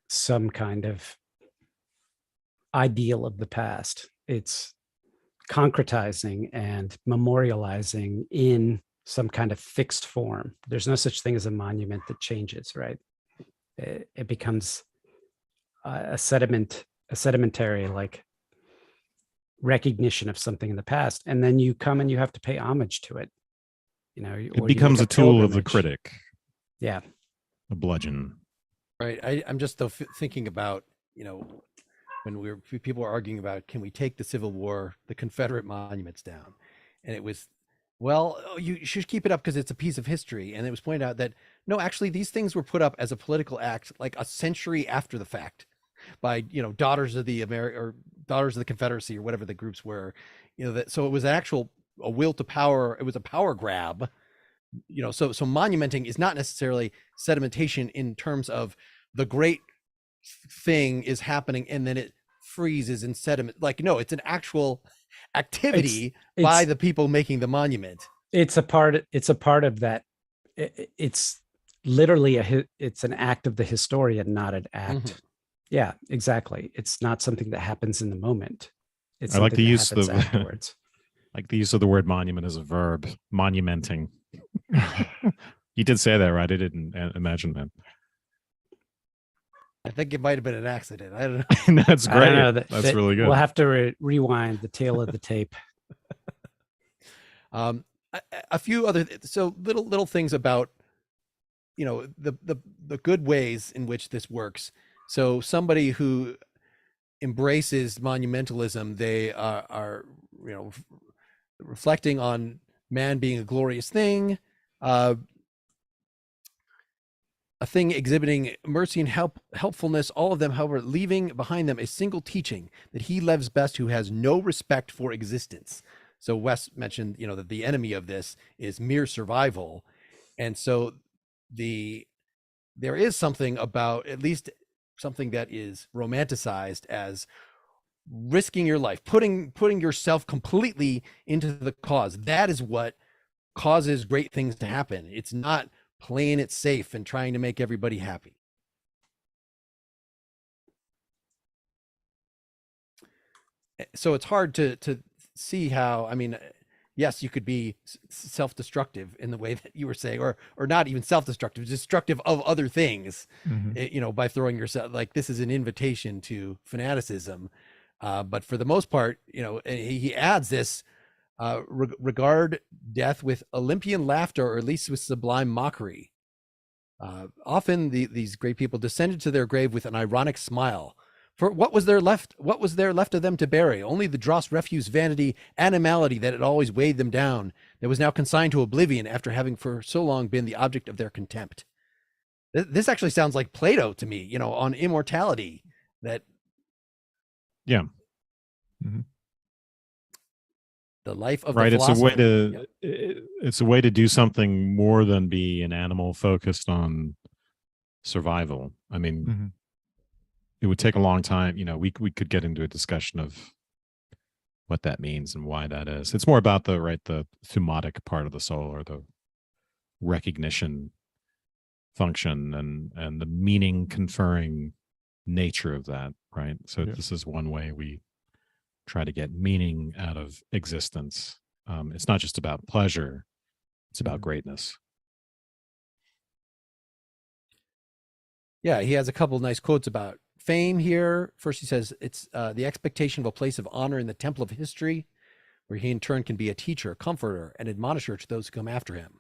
some kind of ideal of the past. It's concretizing and memorializing in some kind of fixed form. There's no such thing as a monument that changes, right? It becomes a sedimentary like recognition of something in the past, and then you come and you have to pay homage to it. It becomes a tool of the critic. Yeah, a bludgeon. Right. I'm just though thinking about when people were arguing about, can we take the Civil War, the Confederate monuments down? And it was, well, you should keep it up because it's a piece of history. And it was pointed out that, no, actually, these things were put up as a political act like a century after the fact by, daughters of the daughters of the Confederacy or whatever the groups were, so it was a will to power. It was a power grab, so monumenting is not necessarily sedimentation in terms of the great thing is happening and then it freezes in sediment. Like, no, it's an actual activity by the people making the monument. It's a part of that. It's literally it's an act of the historian, not an act. Yeah, exactly. It's not something that happens in the moment. It's I like the use of afterwards. Like the use of the word monument as a verb, monumenting. You did say that, right? I didn't imagine that. I think it might have been an accident. I don't know. That's great. I don't know, That's really good. We'll have to rewind the tail of the tape. A few other so little things about the good ways in which this works. So somebody who embraces monumentalism, they are reflecting on man being a glorious thing, a thing exhibiting mercy and helpfulness, all of them, however, leaving behind them a single teaching that he loves best who has no respect for existence. So Wes mentioned, that the enemy of this is mere survival. And so there is something about, at least something that is romanticized as risking your life, putting yourself completely into the cause. That is what causes great things to happen. It's not playing it safe and trying to make everybody happy. So it's hard to see how, I mean, yes, you could be self-destructive in the way that you were saying, or not even self-destructive, destructive of other things, by throwing yourself, like this is an invitation to fanaticism. But for the most part, he adds this, regard death with Olympian laughter, or at least with sublime mockery. Often these great people descended to their grave with an ironic smile. For what was there left of them to bury? Only the dross, refuse, vanity, animality that had always weighed them down, that was now consigned to oblivion after having for so long been the object of their contempt. This actually sounds like Plato to me, on immortality. That, yeah, the life of right. the philosopher. It's a way to do something more than be an animal focused on survival. I mean, it would take a long time. We could get into a discussion of what that means and why that is. It's more about the thumatic part of the soul, or the recognition function, and the meaning conferring nature of that, right? So this is one way we try to get meaning out of existence. It's not just about pleasure, it's about greatness. Yeah, he has a couple of nice quotes about fame here. First, he says it's the expectation of a place of honor in the temple of history, where he in turn can be a teacher, comforter, and admonisher to those who come after him.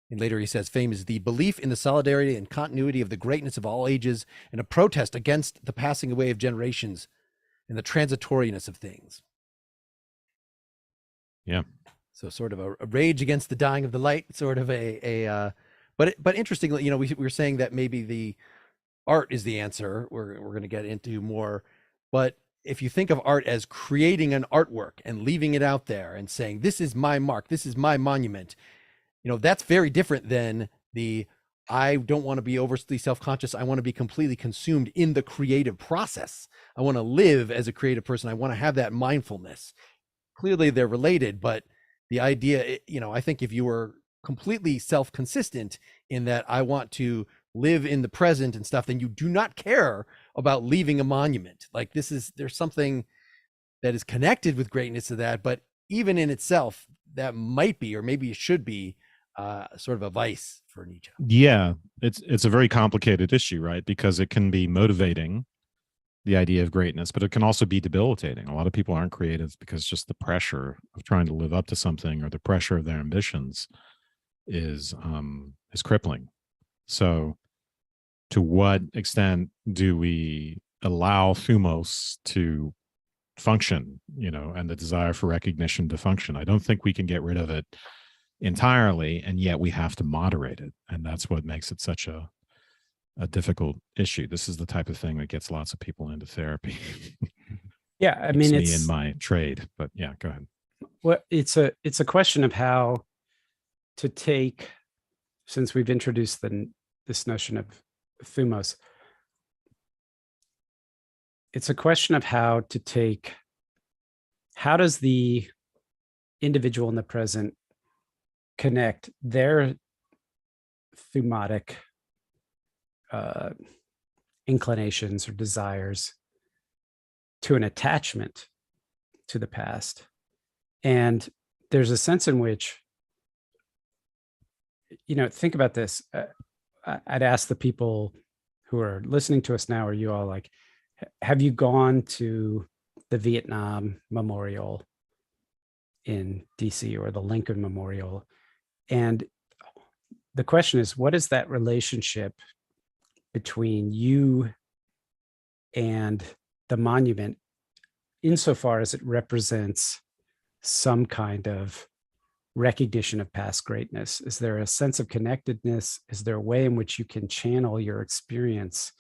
And later he says fame is the belief in the solidarity and continuity of the greatness of all ages, and a protest against the passing away of generations and the transitoriness of things. Yeah. So sort of a rage against the dying of the light, sort of but interestingly, we were saying that maybe the art is the answer. We're going to get into more, but if you think of art as creating an artwork and leaving it out there and saying, this is my mark, this is my monument, that's very different than I don't want to be overly self-conscious. I want to be completely consumed in the creative process. I want to live as a creative person. I want to have that mindfulness. Clearly they're related, but the idea, I think if you were completely self-consistent in that I want to live in the present and stuff, then you do not care about leaving a monument. Like there's something that is connected with greatness to that, but even in itself, that might be, or maybe it should be, sort of a vice for Nietzsche. Yeah, it's a very complicated issue, right? Because it can be motivating, the idea of greatness, but it can also be debilitating. A lot of people aren't creative because just the pressure of trying to live up to something, or the pressure of their ambitions is crippling. So to what extent do we allow thumos to function, and the desire for recognition to function? I don't think we can get rid of it entirely, and yet we have to moderate it. And that's what makes it such a difficult issue. This is the type of thing that gets lots of people into therapy. Yeah, I mean, it's me in my trade, but yeah, go ahead. Well, it's a question of how to take, since we've introduced this notion of thumos, it's a question of how does the individual in the present connect their thumatic inclinations or desires to an attachment to the past. And there's a sense in which, think about this. I'd ask the people who are listening to us now, are you all like, have you gone to the Vietnam Memorial in DC, or the Lincoln Memorial. And the question is, what is that relationship between you and the monument, insofar as it represents some kind of recognition of past greatness? Is there a sense of connectedness? Is there a way in which you can channel your experience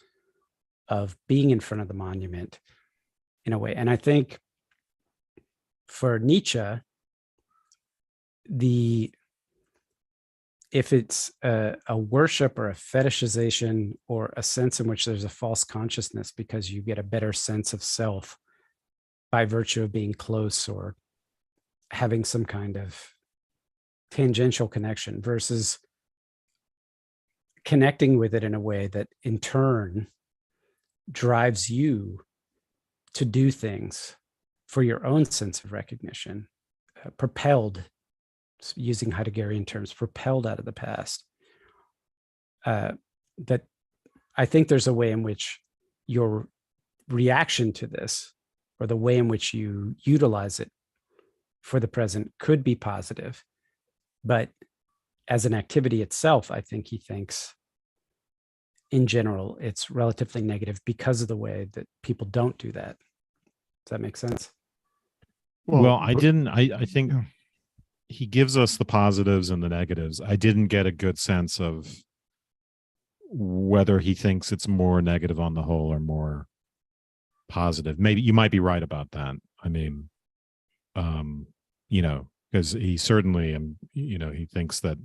of being in front of the monument in a way? And I think for Nietzsche, if it's a worship or a fetishization or a sense in which there's a false consciousness because you get a better sense of self by virtue of being close or having some kind of tangential connection, versus connecting with it in a way that in turn drives you to do things for your own sense of recognition, propelled, using Heideggerian terms, propelled out of the past. That I think there's a way in which your reaction to this, or the way in which you utilize it for the present, could be positive. But as an activity itself, I think he thinks in general it's relatively negative because of the way that people don't do that. Does that make sense? Well, I think yeah. he gives us the positives and the negatives. I didn't get a good sense of whether he thinks it's more negative on the whole or more positive. Maybe you might be right about that. I mean, because he certainly, he thinks that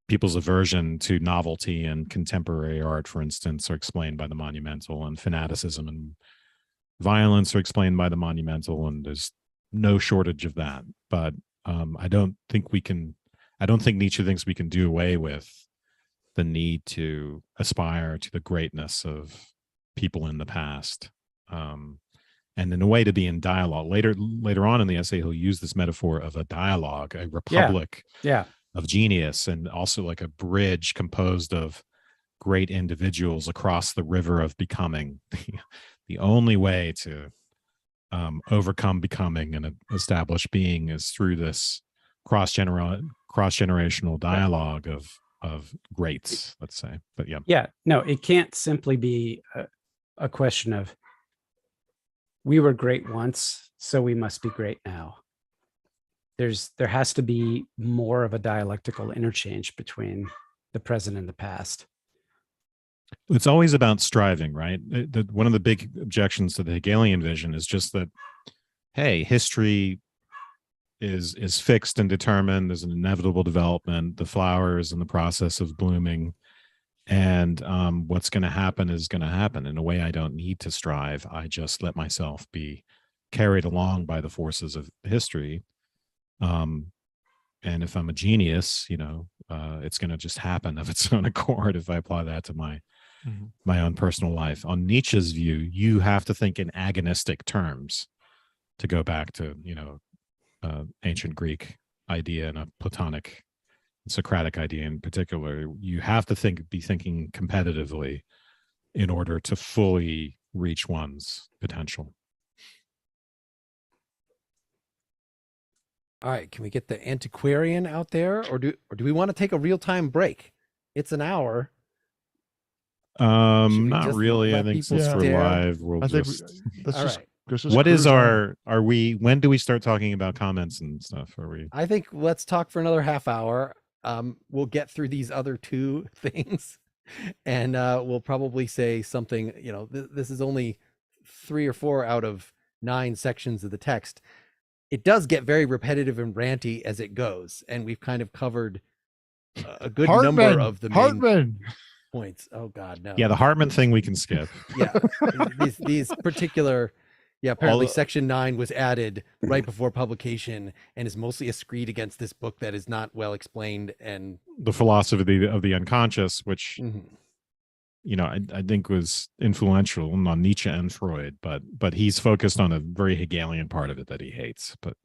people's aversion to novelty and contemporary art, for instance, are explained by the Monumental, and fanaticism and violence are explained by the Monumental, and there's no shortage of that. But I don't think Nietzsche thinks we can do away with the need to aspire to the greatness of people in the past. And in a way to be in dialogue. Later on in the essay, he'll use this metaphor of a dialogue, a republic of genius, and also like a bridge composed of great individuals across the river of becoming. The only way to overcome becoming and establish being is through this cross-generational dialogue of greats, let's say. But no, it can't simply be a question of we were great once, so we must be great now. There has to be more of a dialectical interchange between the present and the past. It's always about striving, right? One of the big objections to the Hegelian vision is just that, hey, history is fixed and determined. There's an inevitable development. The flower is in the process of blooming, and what's going to happen is going to happen. In a way, I don't need to strive. I just let myself be carried along by the forces of history. And if I'm a genius, it's going to just happen of its own accord if I apply that to my own personal life. On Nietzsche's view, you have to think in agonistic terms, to go back to ancient Greek idea and a Platonic, Socratic idea in particular. You have to be thinking competitively in order to fully reach one's potential. All right, can we get the Antiquarian out there, or do we want to take a real-time break? It's an hour. Not really. I think since we're stare? live, we'll let's What what is cruise on. when do we start talking about comments and stuff? I think let's talk for another half hour. We'll get through these other two things, and we'll probably say something. This is only 3 or 4 out of 9 sections of the text. It does get very repetitive and ranty as it goes, and we've kind of covered a good number of the main points. Oh God, no. Yeah, the Hartman thing we can skip. Yeah, these particular. Yeah, apparently section 9 was added right before publication and is mostly a screed against this book that is not well explained, and the philosophy of the unconscious, which I think was influential on Nietzsche and Freud, but he's focused on a very Hegelian part of it that he hates. But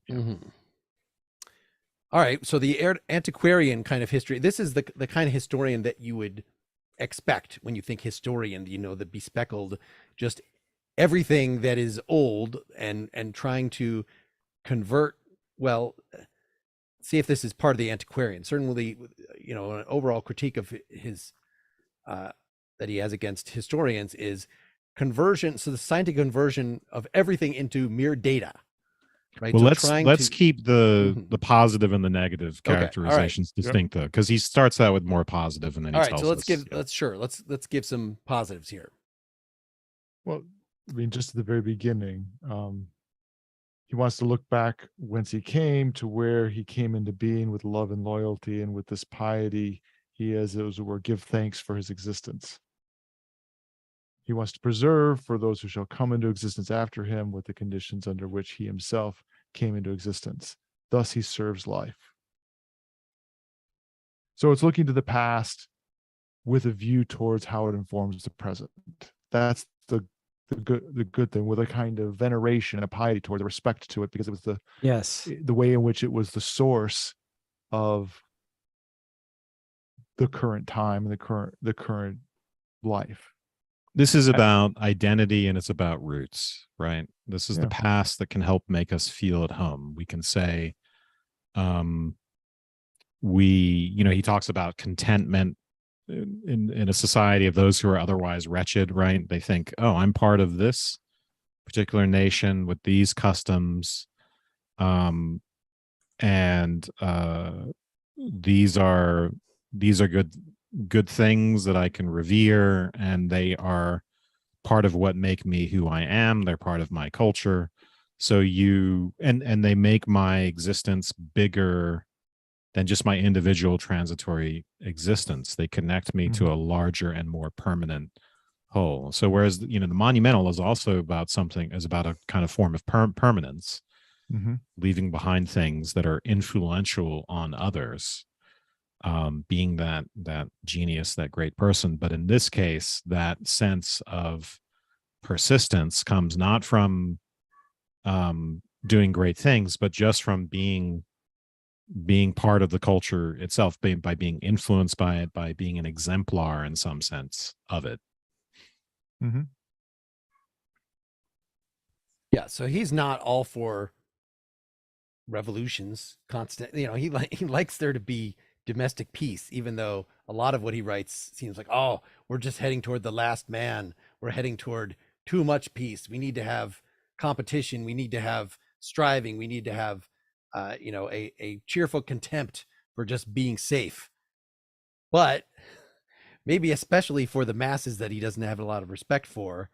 All right, so the antiquarian kind of history. This is the kind of historian that you would expect when you think historian. The bespeckled, just everything that is old and trying to convert well, see if this is part of the Antiquarian. Certainly, an overall critique of his that he has against historians is conversion. So the scientific conversion of everything into mere data, right? Well, So let's keep the Mhm. positive and the negative Okay, all right. characterizations distinct, though, because he starts out with more positive, and then he All right, tells so us. let's give some positives here. Well, I mean, just at the very beginning, he wants to look back whence he came to where he came into being with love and loyalty, and with this piety, he, as it were, give thanks for his existence. He wants to preserve for those who shall come into existence after him with the conditions under which he himself came into existence. Thus he serves life. So it's looking to the past with a view towards how it informs the present. That's the good thing, with a kind of veneration, a piety toward the respect to it, because it was the way in which it was the source of the current time and the current life. This is about identity, and it's about roots, right? This is the past that can help make us feel at home. We can say, he talks about contentment in a society of those who are otherwise wretched, right? They think, oh, I'm part of this particular nation with these customs, and these are good things that I can revere, and they are part of what make me who I am. They're part of my culture. So and they make my existence bigger than just my individual transitory existence. They connect me to a larger and more permanent whole. So whereas, the monumental is also about a kind of form of permanence, leaving behind things that are influential on others, being that genius, that great person. But in this case, that sense of persistence comes not from doing great things, but just from being part of the culture itself, by being influenced by it, by being an exemplar in some sense of it. Yeah, so he's not all for revolutions, constant. He likes there to be domestic peace, even though a lot of what he writes seems like, oh, we're just heading toward the last man. We're heading toward too much peace. We need to have competition. We need to have striving. We need to have, a cheerful contempt for just being safe. But maybe especially for the masses that he doesn't have a lot of respect for,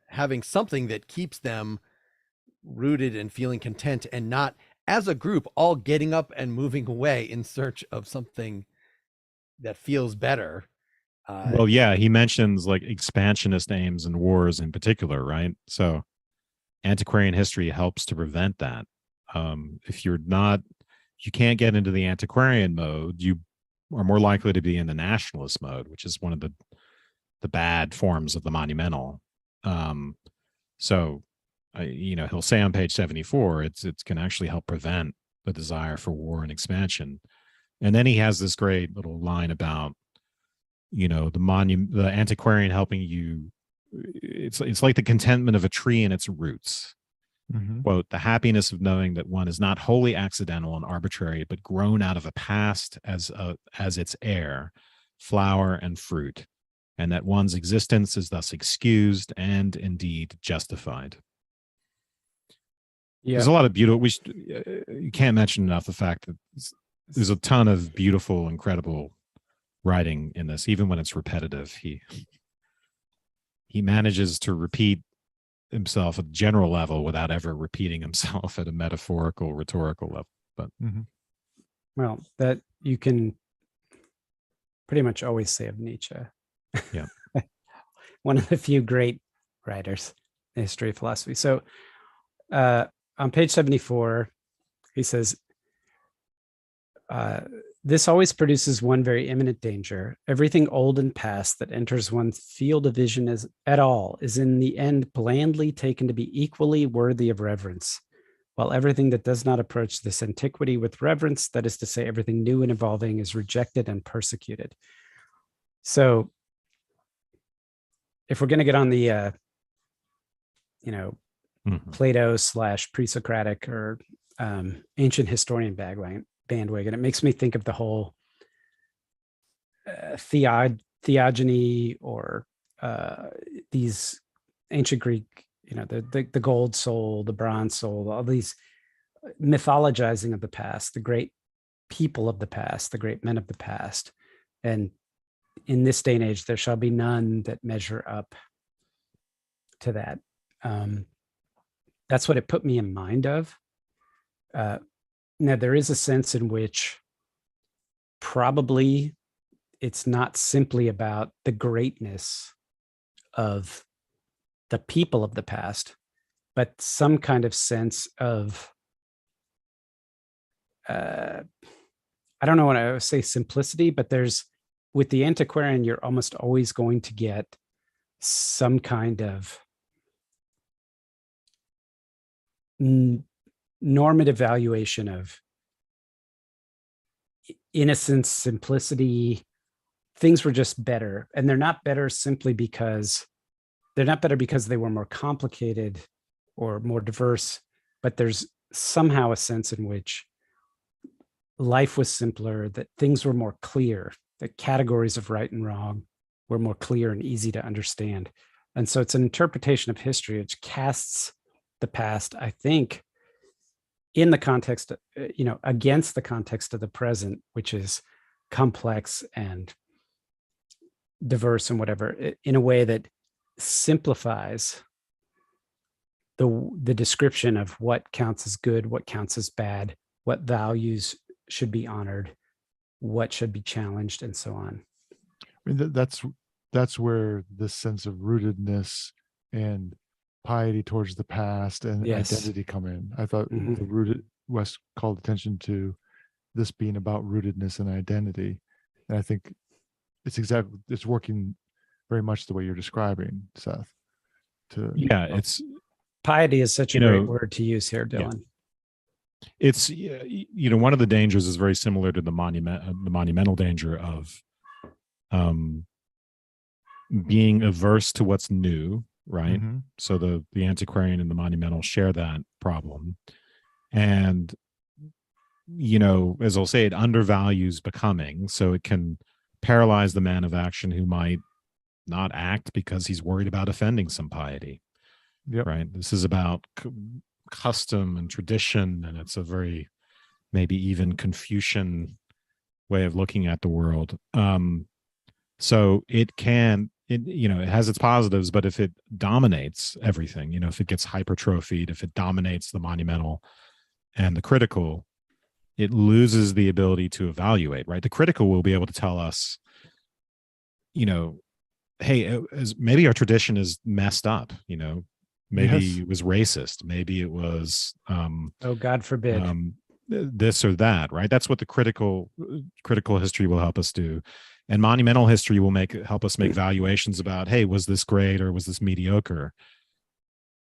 having something that keeps them rooted and feeling content, and not as a group all getting up and moving away in search of something that feels better. Well, yeah, he mentions like expansionist aims and wars in particular, right? So antiquarian history helps to prevent that. If you can't get into the antiquarian mode, you are more likely to be in the nationalist mode, which is one of the bad forms of the monumental. So he'll say on page 74, it's can actually help prevent the desire for war and expansion. And then he has this great little line about, the antiquarian helping you. It's like the contentment of a tree in its roots. Quote, the happiness of knowing that one is not wholly accidental and arbitrary, but grown out of a past as its heir, flower and fruit, and that one's existence is thus excused and indeed justified. There's a lot of beautiful. You can't mention enough the fact that there's a ton of beautiful, incredible writing in this, even when it's repetitive. He manages to repeat himself at a general level without ever repeating himself at a metaphorical, rhetorical level. But well, that you can pretty much always say of Nietzsche. Yeah. One of the few great writers in the history of philosophy. So on page 74, he says, this always produces one very imminent danger. Everything old and past that enters one's field of vision at all is in the end blandly taken to be equally worthy of reverence, while everything that does not approach this antiquity with reverence, that is to say, everything new and evolving, is rejected and persecuted. So if we're going to get on the, Plato / pre-Socratic or ancient historian bandwagon. It makes me think of the whole theogony, or these ancient Greek, the gold soul, the bronze soul, all these mythologizing of the past, the great people of the past, the great men of the past. And in this day and age, there shall be none that measure up to that. That's what it put me in mind of. Now, there is a sense in which probably it's not simply about the greatness of the people of the past, but some kind of sense of, I don't know what I would say simplicity, but with the Antiquarian, you're almost always going to get some kind of normative valuation of innocence, simplicity. Things were just better, and they're not better simply because they were more complicated or more diverse, but there's somehow a sense in which life was simpler, that things were more clear, that categories of right and wrong were more clear and easy to understand. And so it's an interpretation of history which casts the past, I think, in the context, against the context of the present, which is complex and diverse and whatever, in a way that simplifies the description of what counts as good, what counts as bad, what values should be honored, what should be challenged, and so on. I mean, that's where this sense of rootedness and piety towards the past and identity come in. I thought the rooted West called attention to this being about rootedness and identity, and I think it's working very much the way you're describing, Seth. It's piety is such a great word to use here, Dylan. It's one of the dangers is very similar to the monumental danger of being averse to what's new, right? Mm-hmm. So the Antiquarian and the Monumental share that problem, and as I'll say, it undervalues becoming, so it can paralyze the man of action who might not act because he's worried about offending some piety. Yep. Right. This is about custom and tradition, and it's a very maybe even Confucian way of looking at the world. So it has its positives, but if it dominates everything, if it gets hypertrophied, if it dominates the monumental and the critical, it loses the ability to evaluate, right? The critical will be able to tell us, hey, maybe our tradition is messed up, maybe it was racist, maybe it was oh, God forbid, this or that, right? That's what the critical history will help us do. And monumental history will help us make valuations about, hey, was this great or was this mediocre?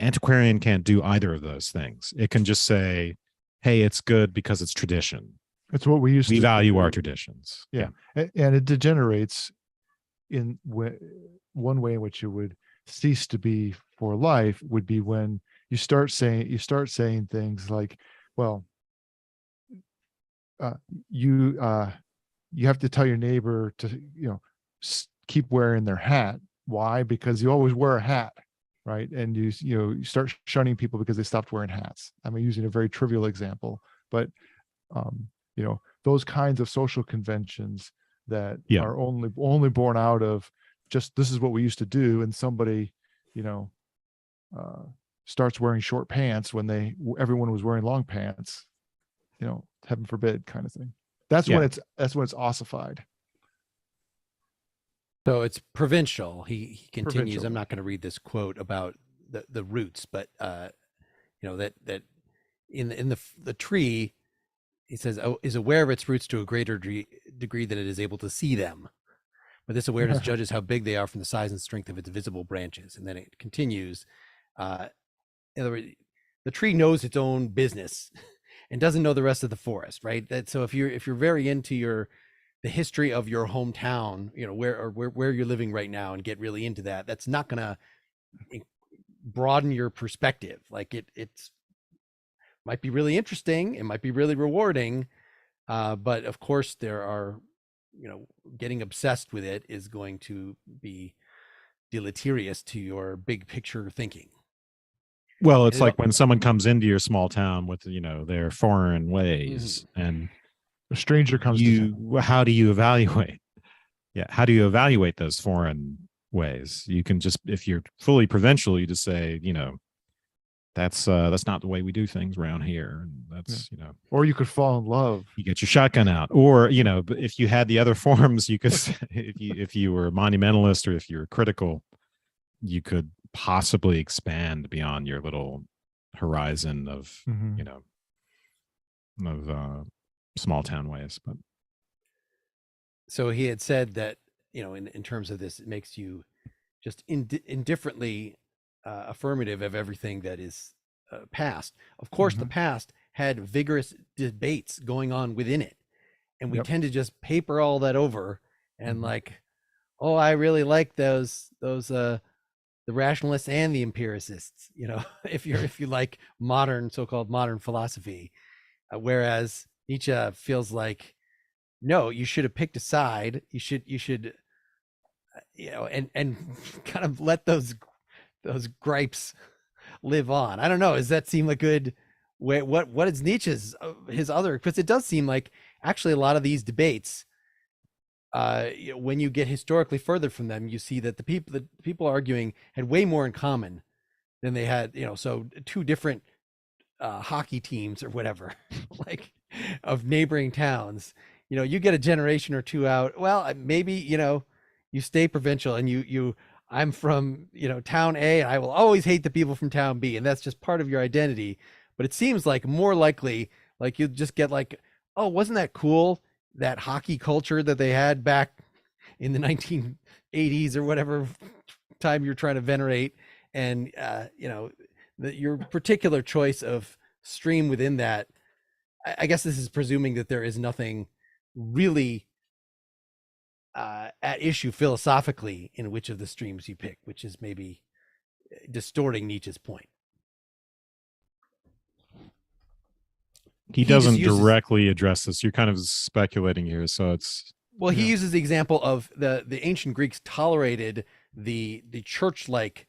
Antiquarian can't do either of those things. It can just say, hey, it's good because it's tradition. It's what we value our traditions. Yeah. And it degenerates in one way in which it would cease to be for life would be when you start saying things like, well, you have to tell your neighbor to keep wearing their hat. Why? Because you always wear a hat, right? And you start shunning people because they stopped wearing hats. I'm using a very trivial example, but those kinds of social conventions that are only born out of just this is what we used to do, and somebody starts wearing short pants when everyone was wearing long pants, heaven forbid, kind of thing. That's when it's ossified. So it's provincial. He continues. Provincial. I'm not going to read this quote about the roots, but that in the tree, he says, is aware of its roots to a greater degree than it is able to see them. But this awareness judges how big they are from the size and strength of its visible branches. And then it continues. In other words, the tree knows its own business and doesn't know the rest of the forest, right? So if you're very into the history of your hometown, where you're living right now, and get really into that, that's not going to broaden your perspective. Like it's might be really interesting. It might be really rewarding. But of course there are, getting obsessed with it is going to be deleterious to your big picture thinking. Well, it's And like when someone comes into your small town with, their foreign ways, and A stranger comes to town. how do you evaluate? Yeah. How do you evaluate those foreign ways? You can just, if you're fully provincial, you just say, that's not the way we do things around here. And that's, Or you could fall in love. you get your shotgun out, or, but if you had the other forms, you could, if you were a monumentalist or if you were critical, you could possibly expand beyond your little horizon of, Mhm. Small town ways. But so he had said that, in terms of this, it makes you just indifferently affirmative of everything that is past. Of course, the past had vigorous debates going on within it, and we Yep. tend to just paper all that over and like, oh, I really like those the rationalists and the empiricists. If you like so-called modern philosophy, whereas Nietzsche feels like, no, you should have picked a side. You should and kind of let those gripes live on. I don't know. Does that seem a good way? What is Nietzsche's his other? Because it does seem like actually a lot of these debates, when you get historically further from them, you see that the people arguing had way more in common than they had. So two different hockey teams or whatever, like of neighboring towns. You get a generation or two out. Well, maybe you stay provincial and I'm from town A, and I will always hate the people from town B, and that's just part of your identity. But it seems like more likely, like you just get like, oh, wasn't that cool, that hockey culture that they had back in the 1980s or whatever time you're trying to venerate, and your particular choice of stream within that. I guess this is presuming that there is nothing really at issue philosophically in which of the streams you pick, which is maybe distorting Nietzsche's point. he doesn't directly address this. You're kind of speculating here, so it's he uses the example of the ancient Greeks tolerated the church-like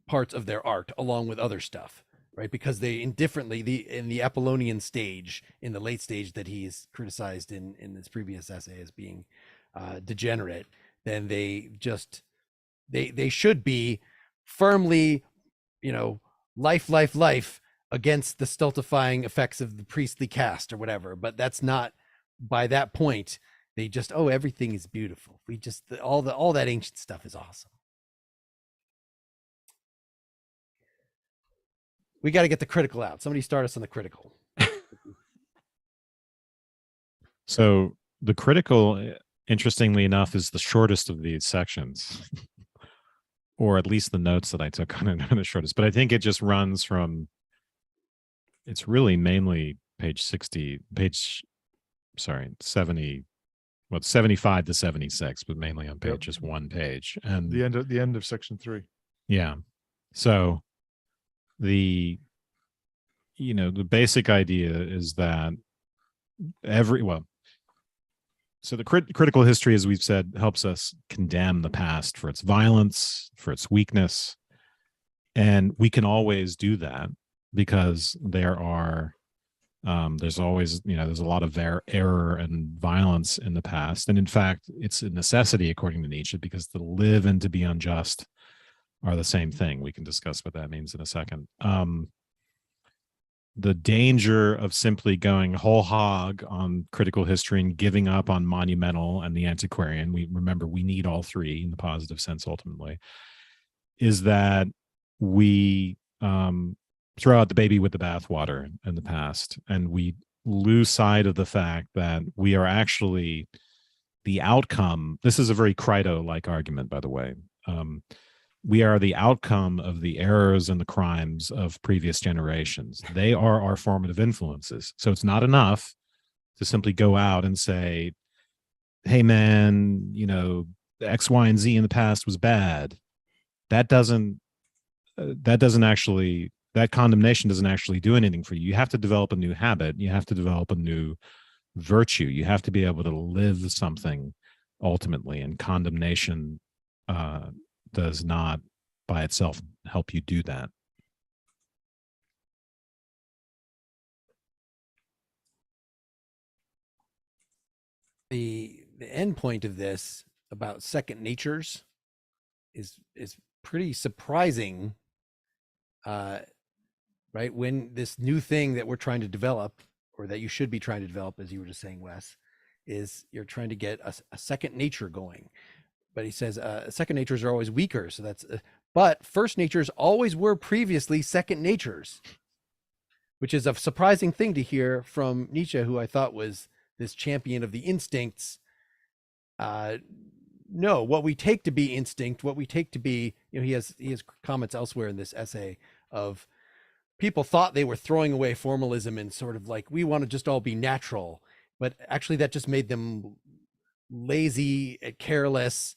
parts of their art along with other stuff, right? Because they indifferently, in the Apollonian stage, in the late stage that he's criticized in this previous essay as being degenerate, then they should be firmly, life against the stultifying effects of the priestly caste or whatever. But that's not, by that point, they just, oh, everything is beautiful. We just, all that ancient stuff is awesome. We got to get the critical out. Somebody start us on the critical. So the critical, interestingly enough, is the shortest of these sections, or at least the notes that I took on it are the shortest. But I think it just runs from, it's really mainly page 70, 75 to 76, but mainly on just one page. And the end of section 3. Yeah. So the basic idea is that so the critical history, as we've said, helps us condemn the past for its violence, for its weakness. And we can always do that because there's always, there's a lot of error and violence in the past. And in fact, it's a necessity, according to Nietzsche, because to live and to be unjust are the same thing. We can discuss what that means in a second. The danger of simply going whole hog on critical history and giving up on Monumental and the Antiquarian, we need all three in the positive sense ultimately, is that we throw out the baby with the bathwater in the past, and we lose sight of the fact that we are actually the outcome. This is a very Crito-like argument, by the way. We are the outcome of the errors and the crimes of previous generations. They are our formative influences. So it's not enough to simply go out and say, hey, man, X, Y, and Z in the past was bad. That doesn't actually that condemnation doesn't actually do anything for you. You have to develop a new habit. You have to develop a new virtue. You have to be able to live something ultimately, and condemnation does not by itself help you do that. The end point of this about second natures is pretty surprising, right? When this new thing that we're trying to develop, or that you should be trying to develop, as you were just saying, Wes, is you're trying to get a second nature going. But he says second natures are always weaker. So that's, but first natures always were previously second natures, which is a surprising thing to hear from Nietzsche, who I thought was this champion of the instincts. No, what we take to be instinct, what we take to be, he has comments elsewhere in this essay of people thought they were throwing away formalism and sort of like, we want to just all be natural, but actually that just made them lazy, careless.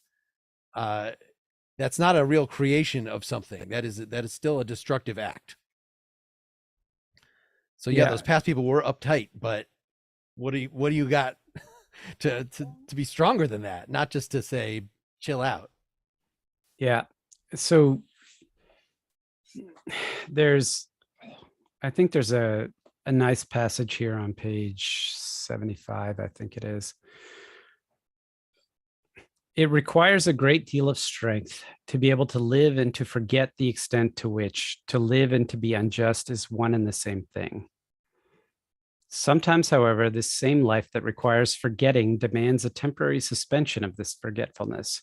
That's not a real creation of something. That is still a destructive act. So yeah, those past people were uptight, but what do you got to be stronger than that? Not just to say, chill out. Yeah. So I think there's a nice passage here on page 75, I think it is. It requires a great deal of strength to be able to live and to forget the extent to which to live and to be unjust is one and the same thing. Sometimes, however, this same life that requires forgetting demands a temporary suspension of this forgetfulness.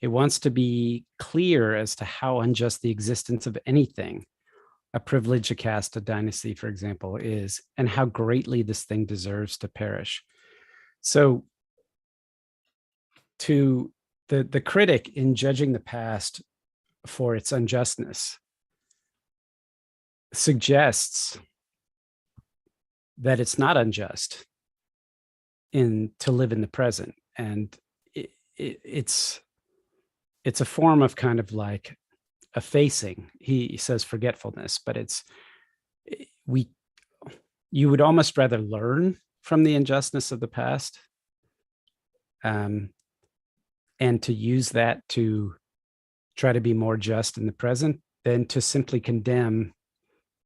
It wants to be clear as to how unjust the existence of anything, a privilege, a caste, a dynasty, for example, is, and how greatly this thing deserves to perish. So to the critic in judging the past for its unjustness suggests that it's not unjust to live in the present. And it's a form of kind of like effacing. He says forgetfulness, but you would almost rather learn from the injustice of the past, and to use that to try to be more just in the present than to simply condemn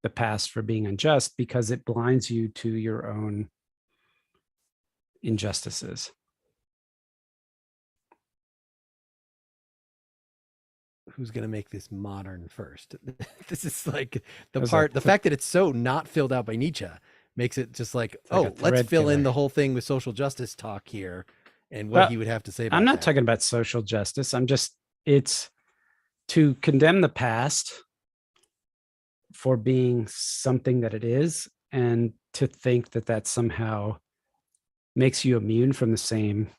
the past for being unjust, because it blinds you to your own injustices. Who's going to make this modern first? This is like the fact that it's so not filled out by Nietzsche makes it just like, let's fill in the whole thing with social justice talk here and what he would have to say about I'm not that. talking about social justice. It's to condemn the past for being something that it is, and to think that that somehow makes you immune from the same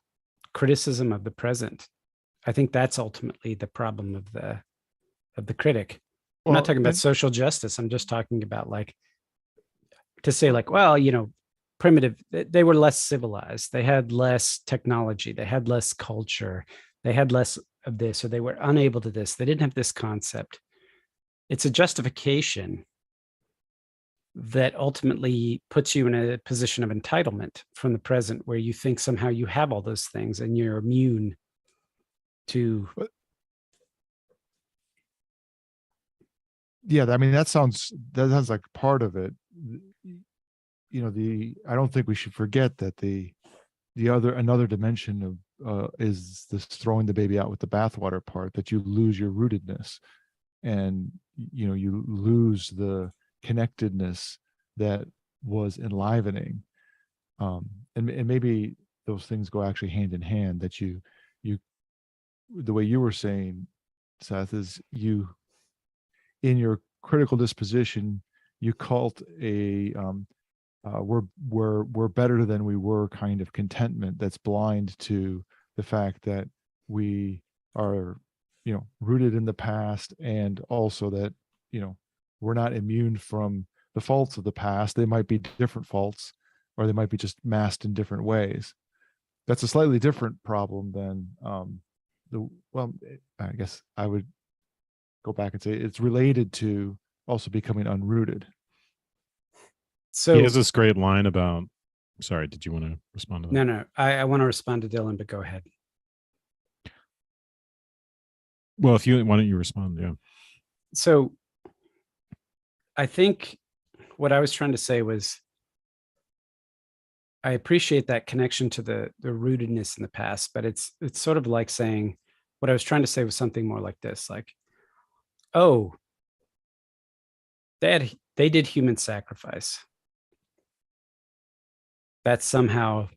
criticism of the present. I think that's ultimately the problem of the critic. I'm not talking about social justice. I'm just talking about like, to say like, well, primitive, they were less civilized. They had less technology. They had less culture. They had less of this, or they were unable to this. They didn't have this concept. It's a justification that ultimately puts you in a position of entitlement from the present, where you think somehow you have all those things and you're immune to. Yeah, I mean, that sounds like part of it. I don't think we should forget that another dimension of is this throwing the baby out with the bathwater part, that you lose your rootedness, and you lose the connectedness that was enlivening, and maybe those things go actually hand in hand, that you the way you were saying, Seth, is you, in your critical disposition, you cult a we're better than we were kind of contentment that's blind to the fact that we are rooted in the past, and also that we're not immune from the faults of the past. They might be different faults, or they might be just masked in different ways. That's a slightly different problem than I guess I would go back and say it's related to also becoming unrooted. So He has this great line about. Sorry, did you want to respond to that? no, I want to respond to Dylan, but go ahead. Well, if you why don't you respond? Yeah. So I think what I was trying to say was I appreciate that connection to the rootedness in the past, but it's sort of like saying what I was trying to say was something more like this, like, oh, they did human sacrifice. That somehow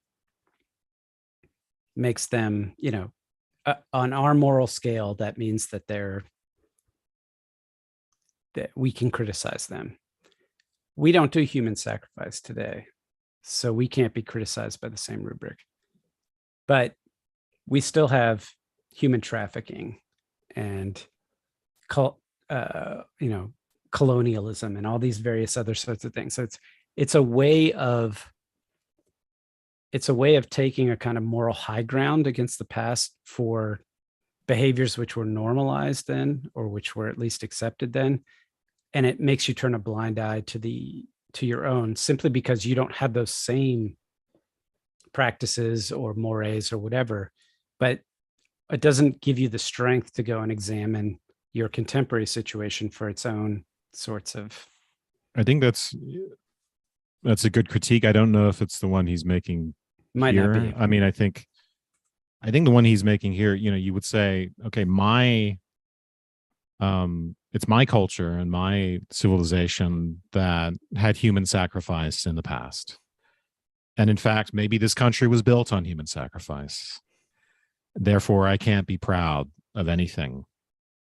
makes them, on our moral scale, that means that that we can criticize them. We don't do human sacrifice today, so we can't be criticized by the same rubric. But we still have human trafficking and colonialism and all these various other sorts of things. So it's a way of taking a kind of moral high ground against the past for behaviors which were normalized then, or which were at least accepted then. And it makes you turn a blind eye to your own, simply because you don't have those same practices or mores or whatever. But it doesn't give you the strength to go and examine your contemporary situation for its own sorts of. I think that's a good critique. I don't know if it's the one he's making Might here. not be. I mean, I think the one he's making here, you would say, okay, it's my culture and my civilization that had human sacrifice in the past. And in fact, maybe this country was built on human sacrifice. Therefore, I can't be proud of anything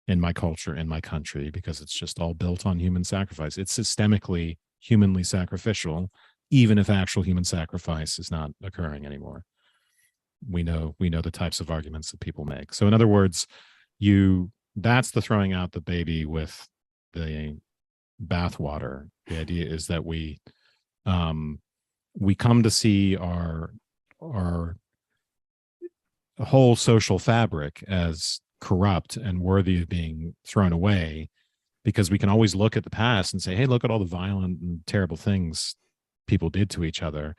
in my culture, in my country, because it's just all built on human sacrifice. It's systemically, humanly sacrificial, even if actual human sacrifice is not occurring anymore. We know the types of arguments that people make. So in other words, that's the throwing out the baby with the bathwater. The idea is that we come to see our whole social fabric as corrupt and worthy of being thrown away, because we can always look at the past and say, hey, look at all the violent and terrible things people did to each other,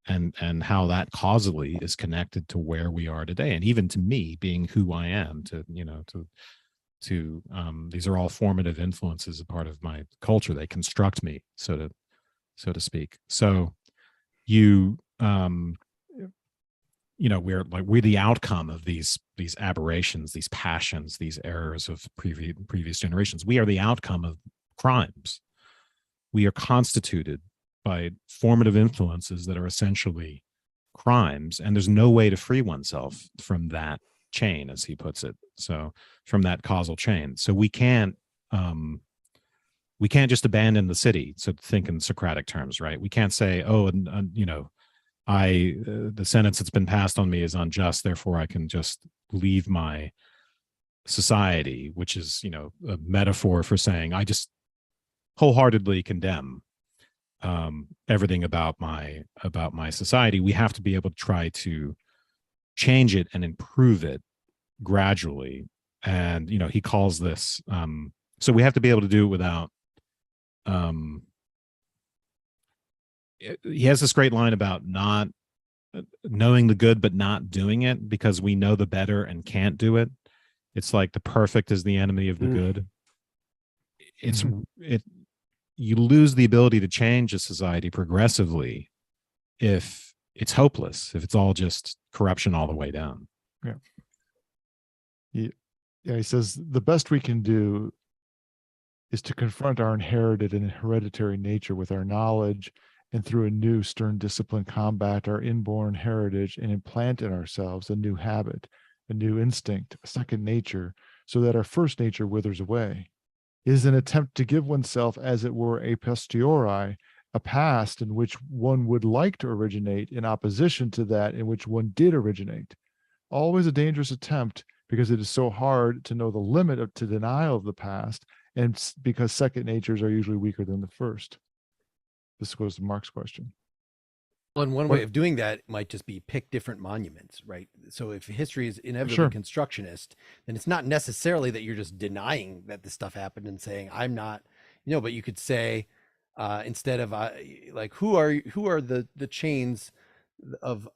and how that causally is connected to where we are today, and even to me being who I am. These are all formative influences, a part of my culture. They construct me, so to speak. So we're the outcome of these aberrations, these passions, these errors of previous generations. We are the outcome of crimes. We are constituted by formative influences that are essentially crimes, and there's no way to free oneself from that chain, as he puts it. So from that causal chain. So we can't just abandon the city. So think in Socratic terms, right? We can't say, oh, the sentence that's been passed on me is unjust, therefore I can just leave my society, which is, a metaphor for saying I just wholeheartedly condemn everything about my society. We have to be able to try to change it and improve it gradually. And he calls this so we have to be able to do it without he has this great line about not knowing the good but not doing it because we know the better and can't do it. It's like the perfect is the enemy of the good. You lose the ability to change a society progressively if it's hopeless, if it's all just corruption all the way down. Yeah, he says the best we can do is to confront our inherited and hereditary nature with our knowledge, and through a new stern discipline combat our inborn heritage and implant in ourselves a new habit, a new instinct, a second nature, so that our first nature withers away. It is an attempt to give oneself, as it were, a posteriori, a past in which one would like to originate in opposition to that in which one did originate. Always a dangerous attempt, because it is so hard to know the limit to denial of the past, and because second natures are usually weaker than the first. This goes to Mark's question. Well, and one way of doing that might just be pick different monuments, right? So if history is inevitably constructionist, then it's not necessarily that you're just denying that this stuff happened and saying, I'm not but you could say instead of like who are the chains of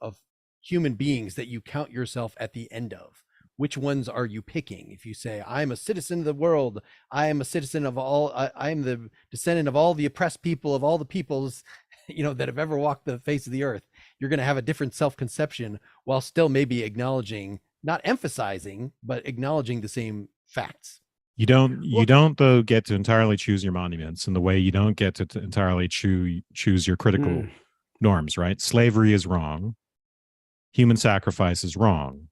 human beings that you count yourself at the end of? Which ones are you picking? If you say, I'm a citizen of the world, I am a citizen of all, I am the descendant of all the oppressed people, of all the peoples, that have ever walked the face of the earth, you're going to have a different self-conception while still maybe acknowledging, not emphasizing, but acknowledging the same facts. You don't though get to entirely choose your monuments in the way you don't get to entirely choose your critical norms, right? Slavery is wrong. Human sacrifice is wrong.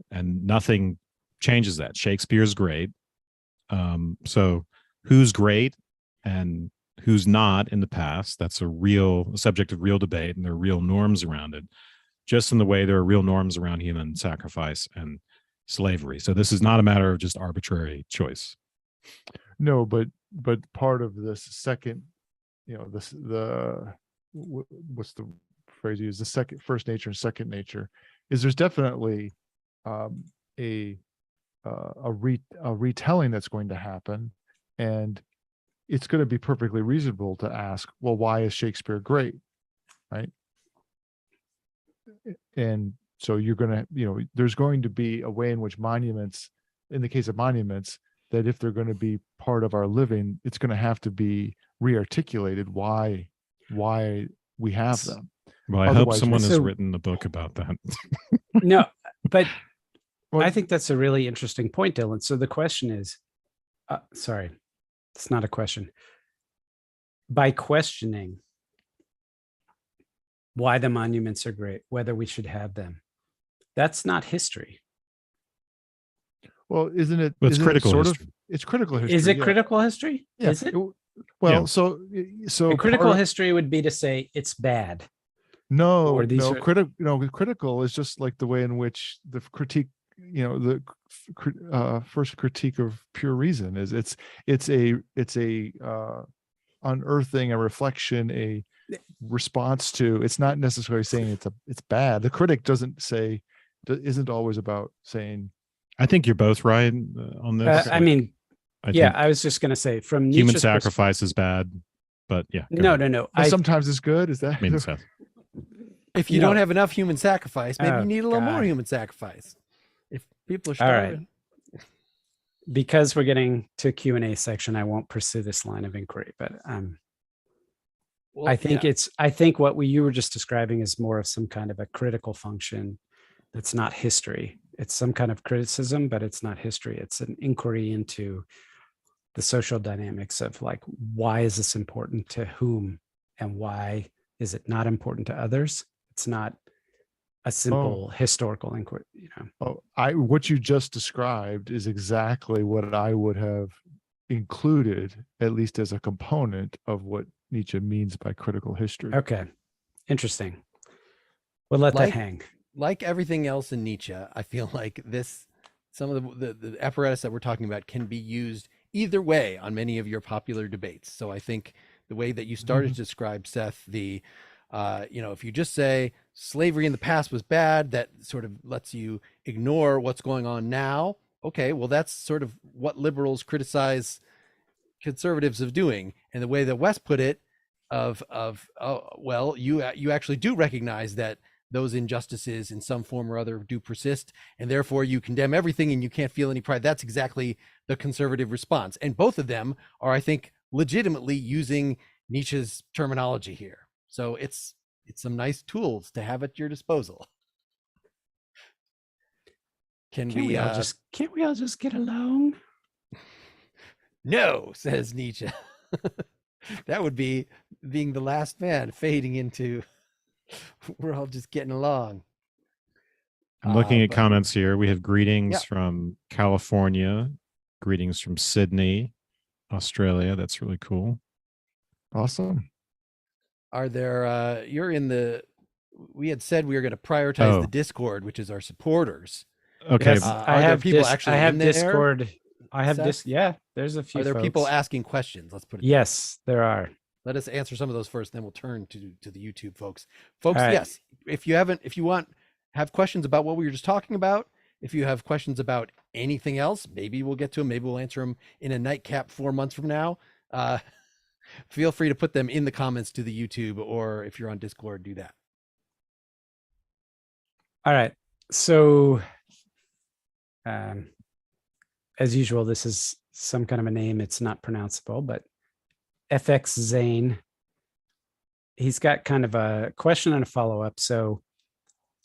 And nothing changes that. Shakespeare's great. So who's great and who's not in the past, that's a subject of real debate, and there are real norms around it, just in the way there are real norms around human sacrifice and slavery. So this is not a matter of just arbitrary choice. No, but part of this second, what's the phrase you use? The first nature and second nature is there's definitely a retelling that's going to happen, and it's going to be perfectly reasonable to ask, well, why is Shakespeare great, right? And so you're going to, there's going to be a way in which monuments, in the case of monuments, that if they're going to be part of our living, it's going to have to be rearticulated why we have them. Well, I hope someone has written a book about that. No, but I think that's a really interesting point, Dylan. So the question is, sorry, it's not a question. By questioning why the monuments are great, whether we should have them, that's not history. Well, isn't it? Well, it's critical history. It's critical history. Is it critical history? Yeah. Is it? Well, Yeah. so critical history would be to say it's bad. Critical is just like the way in which the critique, the first critique of pure reason is. It's a unearthing, a reflection, a response to. It's not necessarily saying it's bad. The critic isn't always about saying. I think you're both right on this. I was just going to say, from Nietzsche's human sacrifice is bad, but yeah. No. Sometimes it's good. Is that? I mean, Seth. If you don't have enough human sacrifice, maybe you need a little more human sacrifice. If people are starving. All right. Because we're getting to Q&A section, I won't pursue this line of inquiry, but I think what you were just describing is more of some kind of a critical function that's not history. It's some kind of criticism, but it's not history. It's an inquiry into the social dynamics of, like, why is this important to whom and why is it not important to others? It's not a simple historical inquiry. What you just described is exactly what I would have included, at least as a component of what Nietzsche means by critical history. Okay, interesting. We'll let that hang. Like everything else in Nietzsche, I feel like some of the apparatus that we're talking about can be used either way on many of your popular debates. So I think the way that you started to describe, Seth, if you just say slavery in the past was bad, that sort of lets you ignore what's going on now. Okay, well, that's sort of what liberals criticize conservatives of doing. And the way that West put it, you actually do recognize that those injustices in some form or other do persist, and therefore you condemn everything and you can't feel any pride. That's exactly the conservative response. And both of them are, I think, legitimately using Nietzsche's terminology here. So it's some nice tools to have at your disposal. Can't we all just get along? No, says Nietzsche. That would be being the last man, fading into we're all just getting along. I'm looking at comments here. We have greetings from California, greetings from Sydney, Australia. That's really cool. Awesome. Are there we had said we were going to prioritize the Discord, which is our supporters. Okay. Yes, I have people actually. I have in there? Discord. I have this. Yeah, there's a few. Are there folks. people asking questions? Let's put it. Yes, there are. Let us answer some of those first, then we'll turn to the YouTube folks. Folks, right. Yes, if you have questions about what we were just talking about, if you have questions about anything else, maybe we'll get to them. Maybe we'll answer them in a nightcap 4 months from now. uh, feel free to put them in the comments to the YouTube, or if you're on Discord, do that. All right. So, as usual, this is some kind of a name. It's not pronounceable, but FX Zane. He's got kind of a question and a follow-up. So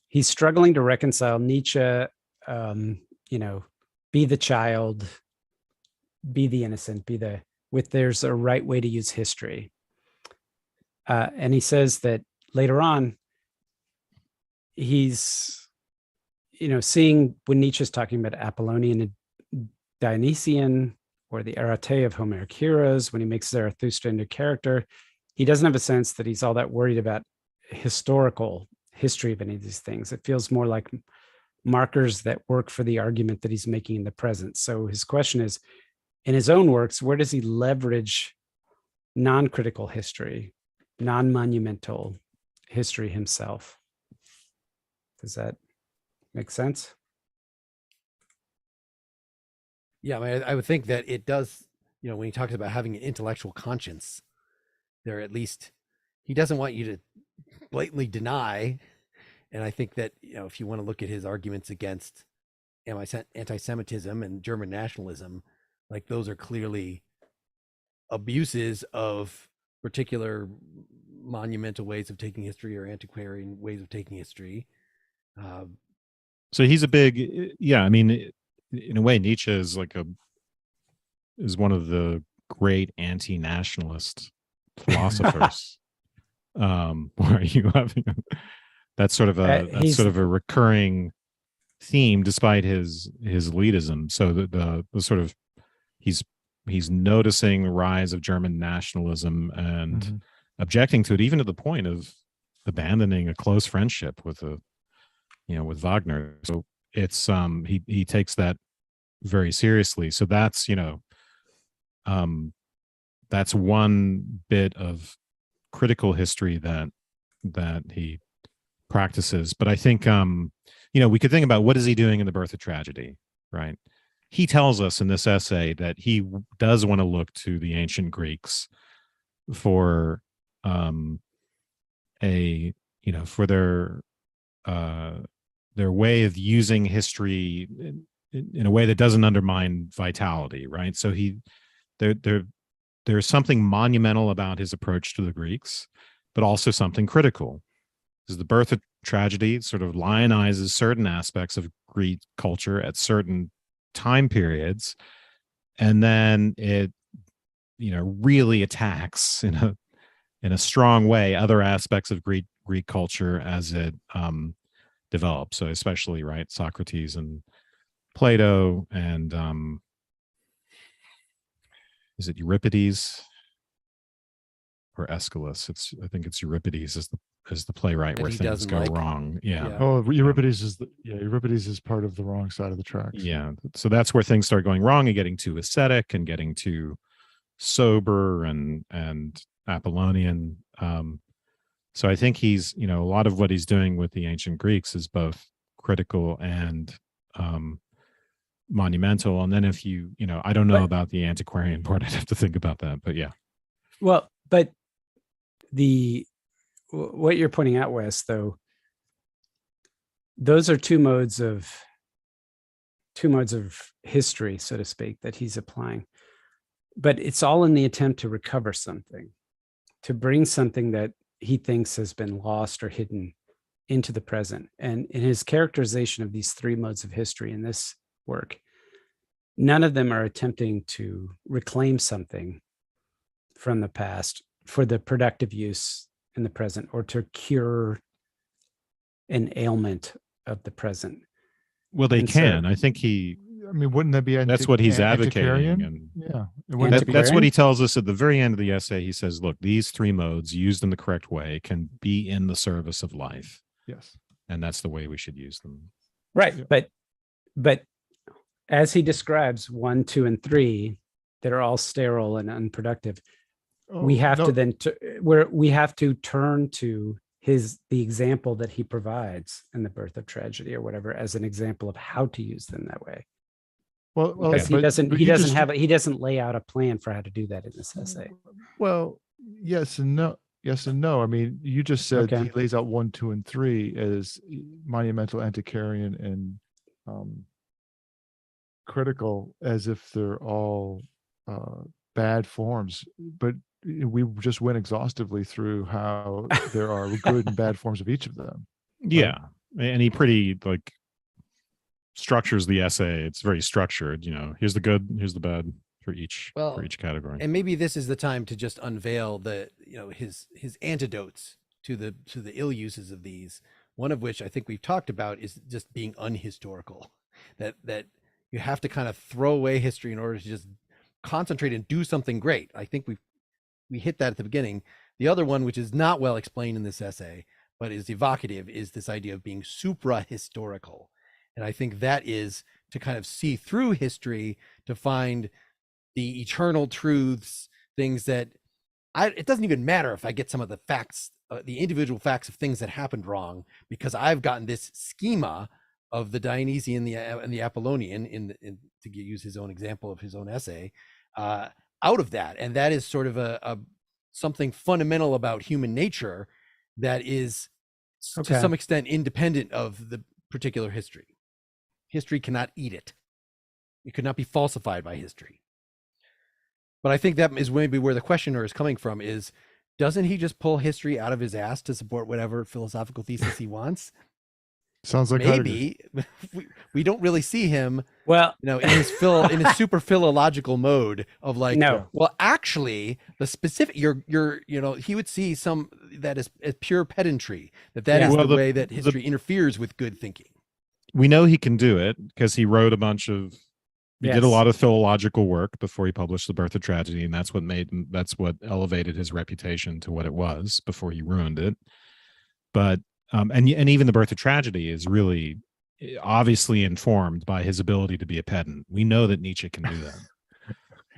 he's struggling to reconcile Nietzsche, be the child, be the innocent, there's a right way to use history. And he says that later on, he's, seeing when Nietzsche's talking about Apollonian and Dionysian, or the arete of Homeric heroes, when he makes Zarathustra into character, he doesn't have a sense that he's all that worried about historical history of any of these things. It feels more like markers that work for the argument that he's making in the present. So his question is, in his own works, where does he leverage non-critical history, non-monumental history himself? Does that make sense? Yeah, I mean, I would think that it does, when he talks about having an intellectual conscience, there at least he doesn't want you to blatantly deny. And I think that, if you want to look at his arguments against anti-Semitism and German nationalism, like those are clearly abuses of particular monumental ways of taking history or antiquarian ways of taking history. So he's a big, I mean, in a way, Nietzsche is is one of the great anti-nationalist philosophers. Where you have that's sort of a recurring theme, despite his elitism. So the sort of he's noticing the rise of German nationalism and objecting to it, even to the point of abandoning a close friendship with with Wagner. So it's he takes that very seriously. So that's that's one bit of critical history that he practices. But I think we could think about, what is he doing in The Birth of Tragedy, right? He tells us in this essay that he does want to look to the ancient Greeks for for their way of using history in a way that doesn't undermine vitality, right? So there's something monumental about his approach to the Greeks, but also something critical. Because The Birth of Tragedy sort of lionizes certain aspects of Greek culture at certain time periods, and then it really attacks in a strong way other aspects of Greek culture as it develops. So especially, right, Socrates and Plato and is it Euripides or Aeschylus? I think it's Euripides is the playwright where things go wrong. Yeah. Oh, Euripides is part of the wrong side of the tracks. Yeah. So that's where things start going wrong and getting too ascetic and getting too sober and Apollonian. So I think he's, a lot of what he's doing with the ancient Greeks is both critical and monumental. And then if I don't know about the antiquarian part, I'd have to think about that, but yeah. Well, but what you're pointing out, Wes, though, those are two modes of history, so to speak, that he's applying. But it's all in the attempt to recover something, to bring something that he thinks has been lost or hidden into the present. And in his characterization of these three modes of history in this work, none of them are attempting to reclaim something from the past for the productive use in the present, or to cure an ailment of the present. Well, they can. I think wouldn't that be that's what he's advocating? And yeah, that's what he tells us at the very end of the essay. He says, look, these three modes used in the correct way can be in the service of life. Yes. And that's the way we should use them. Right. Yeah. But as he describes 1, 2, and 3, that are all sterile and unproductive, we have to turn to the example that he provides in The Birth of Tragedy or whatever as an example of how to use them that way. Well, because but he you doesn't just- have he doesn't lay out a plan for how to do that in this essay. Well, yes and no. Yes and no. I mean, you just said Okay. he lays out 1, 2, and 3 as monumental, antiquarian, and critical, as if they're all bad forms. But we just went exhaustively through how there are good and bad forms of each of them. Yeah, and he pretty like structures the essay. It's very structured. You know, here's the good, here's the bad for each category. And maybe this is the time to just unveil the, you know, his antidotes to the ill uses of these. One of which I think we've talked about is just being unhistorical. That you have to kind of throw away history in order to just concentrate and do something great. I think we hit that at the beginning. The other one, which is not well explained in this essay, but is evocative, is this idea of being supra-historical. And I think that is to kind of see through history to find the eternal truths, things that it doesn't even matter if I get some of the facts, the individual facts of things that happened wrong, because I've gotten this schema of the Dionysian and the Apollonian, to use his own example of his own essay, out of that. And that is sort of a something fundamental about human nature that is to some extent independent of the particular history. History cannot eat it. It could not be falsified by history. But I think that is maybe where the questioner is coming from is, doesn't he just pull history out of his ass to support whatever philosophical thesis he wants? Sounds like Maybe we don't really see him, Well, you know, in his super philological mode of like, No. well, actually the specific, you know, he would see some that is pure pedantry, that Yeah. is Well, the way that history interferes with good thinking. We know he can do it because he wrote a bunch of he did a lot of philological work before he published The Birth of Tragedy, and that's what elevated his reputation to what it was before he ruined it. But and even The Birth of Tragedy is really obviously informed by his ability to be a pedant. We know that Nietzsche can do that.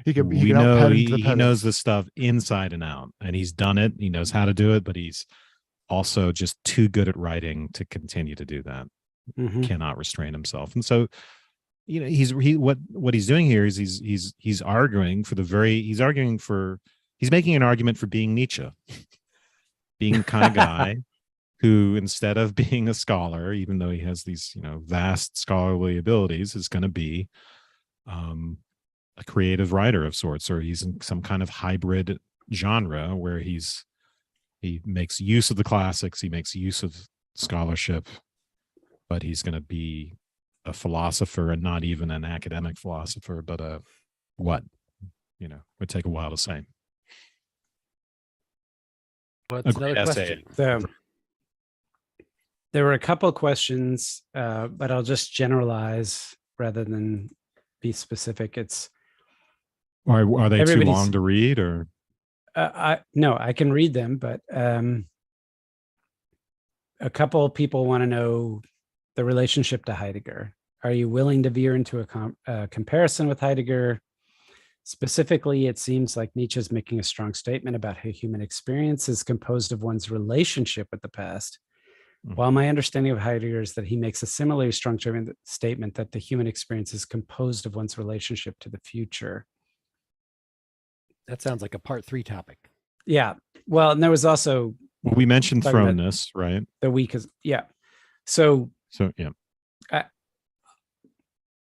he can We out know pedant the he pedants. knows this stuff inside and out, and he's done it. He knows how to do it, but he's also just too good at writing to continue to do that. Cannot restrain himself. And so, you know, what he's doing here is he's arguing he's making an argument for being Nietzsche, being the kind of guy who, instead of being a scholar, even though he has these, you know, vast scholarly abilities, is going to be a creative writer of sorts, or he's in some kind of hybrid genre where he makes use of the classics, he makes use of scholarship, but he's going to be a philosopher, and not even an academic philosopher, but what, you know, would take a while to say. What's another question? So there were a couple of questions, but I'll just generalize rather than be specific. It's Are they too everybody's- long to read, or no, I can read them, but a couple of people want to know the relationship to Heidegger. Are you willing to veer into a comparison with Heidegger? Specifically, it seems like Nietzsche is making a strong statement about how human experience is composed of one's relationship with the past. While my understanding of Heidegger is that he makes a similarly strong statement that the human experience is composed of one's relationship to the future. That sounds like a part 3 topic. Yeah. Well, and there was also we mentioned talking about thrownness, right? the weak is, yeah. So Yeah.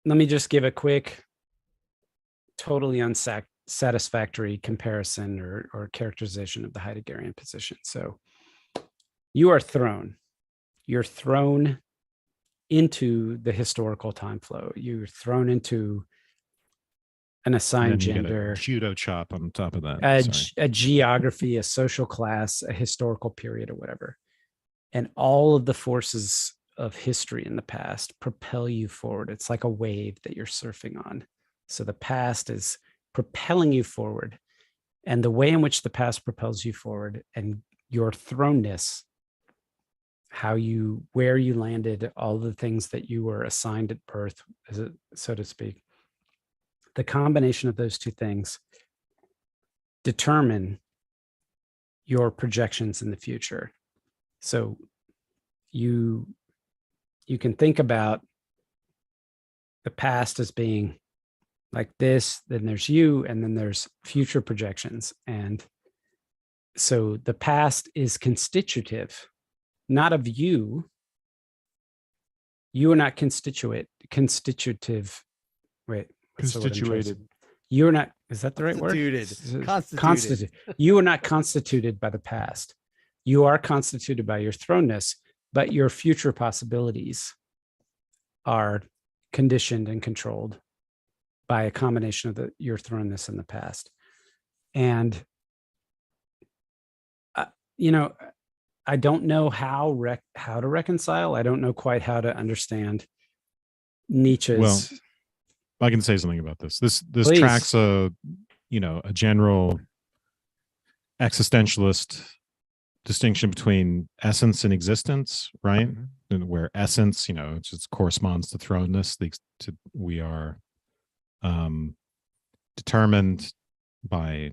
let me just give a quick, totally unsatisfactory comparison or characterization of the Heideggerian position. So you're thrown into the historical time flow. You're thrown into an assigned And then you get gender, a judo chop on top of that. a geography, a social class, a historical period, or whatever. And all of the forces of history in the past propel you forward. It's like a wave that you're surfing on. So the past is propelling you forward. And the way in which the past propels you forward and your thrownness, where you landed, all the things that you were assigned at birth, so to speak, the combination of those two things determine your projections in the future. So you can think about the past as being like this, then there's you, and then there's future projections. And so the past is constitutive, not of you. You are not constitutive. Wait, what's the word I'm trying to say? Constituted. You are not, is that the right word? Constituted. You are not constituted by the past. You are constituted by your thrownness, but your future possibilities are conditioned and controlled by a combination of your thrownness in the past. And, I don't know how to reconcile. I don't know quite how to understand Nietzsche's. Well, I can say something about this. This Please. tracks a general existentialist distinction between essence and existence, right? And where essence, it just corresponds to thrownness. We are determined by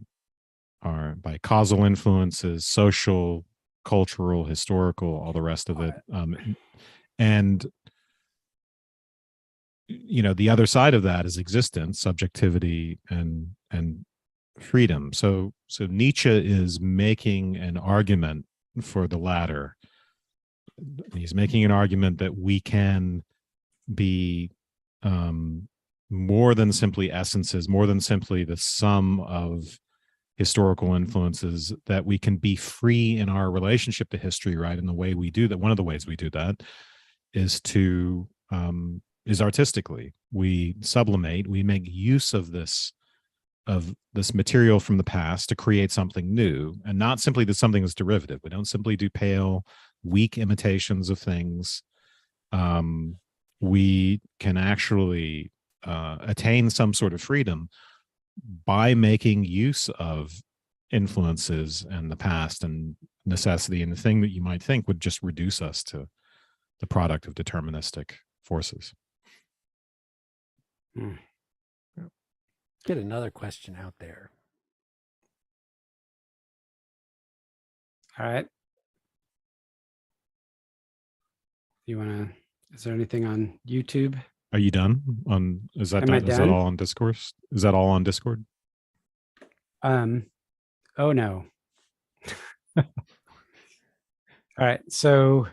causal influences, social, cultural, historical, all the rest of it. And the other side of that is existence, subjectivity, and freedom. So Nietzsche is making an argument for the latter. He's making an argument that we can be more than simply essences, more than simply the sum of historical influences, that we can be free in our relationship to history, right? And the way we do that, one of the ways we do that is artistically. We sublimate, we make use of this material from the past to create something new, and not simply that something is derivative. We don't simply do pale, weak imitations of things. We can actually attain some sort of freedom by making use of influences in the past and necessity, and the thing that you might think would just reduce us to the product of deterministic forces. Get another question out there. All right. Is there anything on YouTube? Are you done? Is that all on discourse? Is that all on Discord? Oh no. All right. So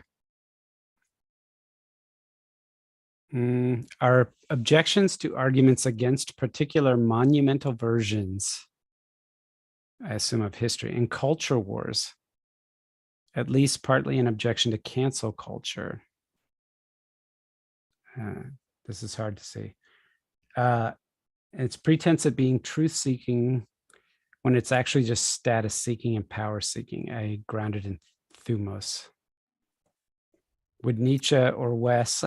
are objections to arguments against particular monumental versions, I assume, of history and culture wars, at least partly an objection to cancel culture? This is hard to see. It's pretense at being truth-seeking when it's actually just status-seeking and power-seeking, grounded in thumos. Would Nietzsche or Wes,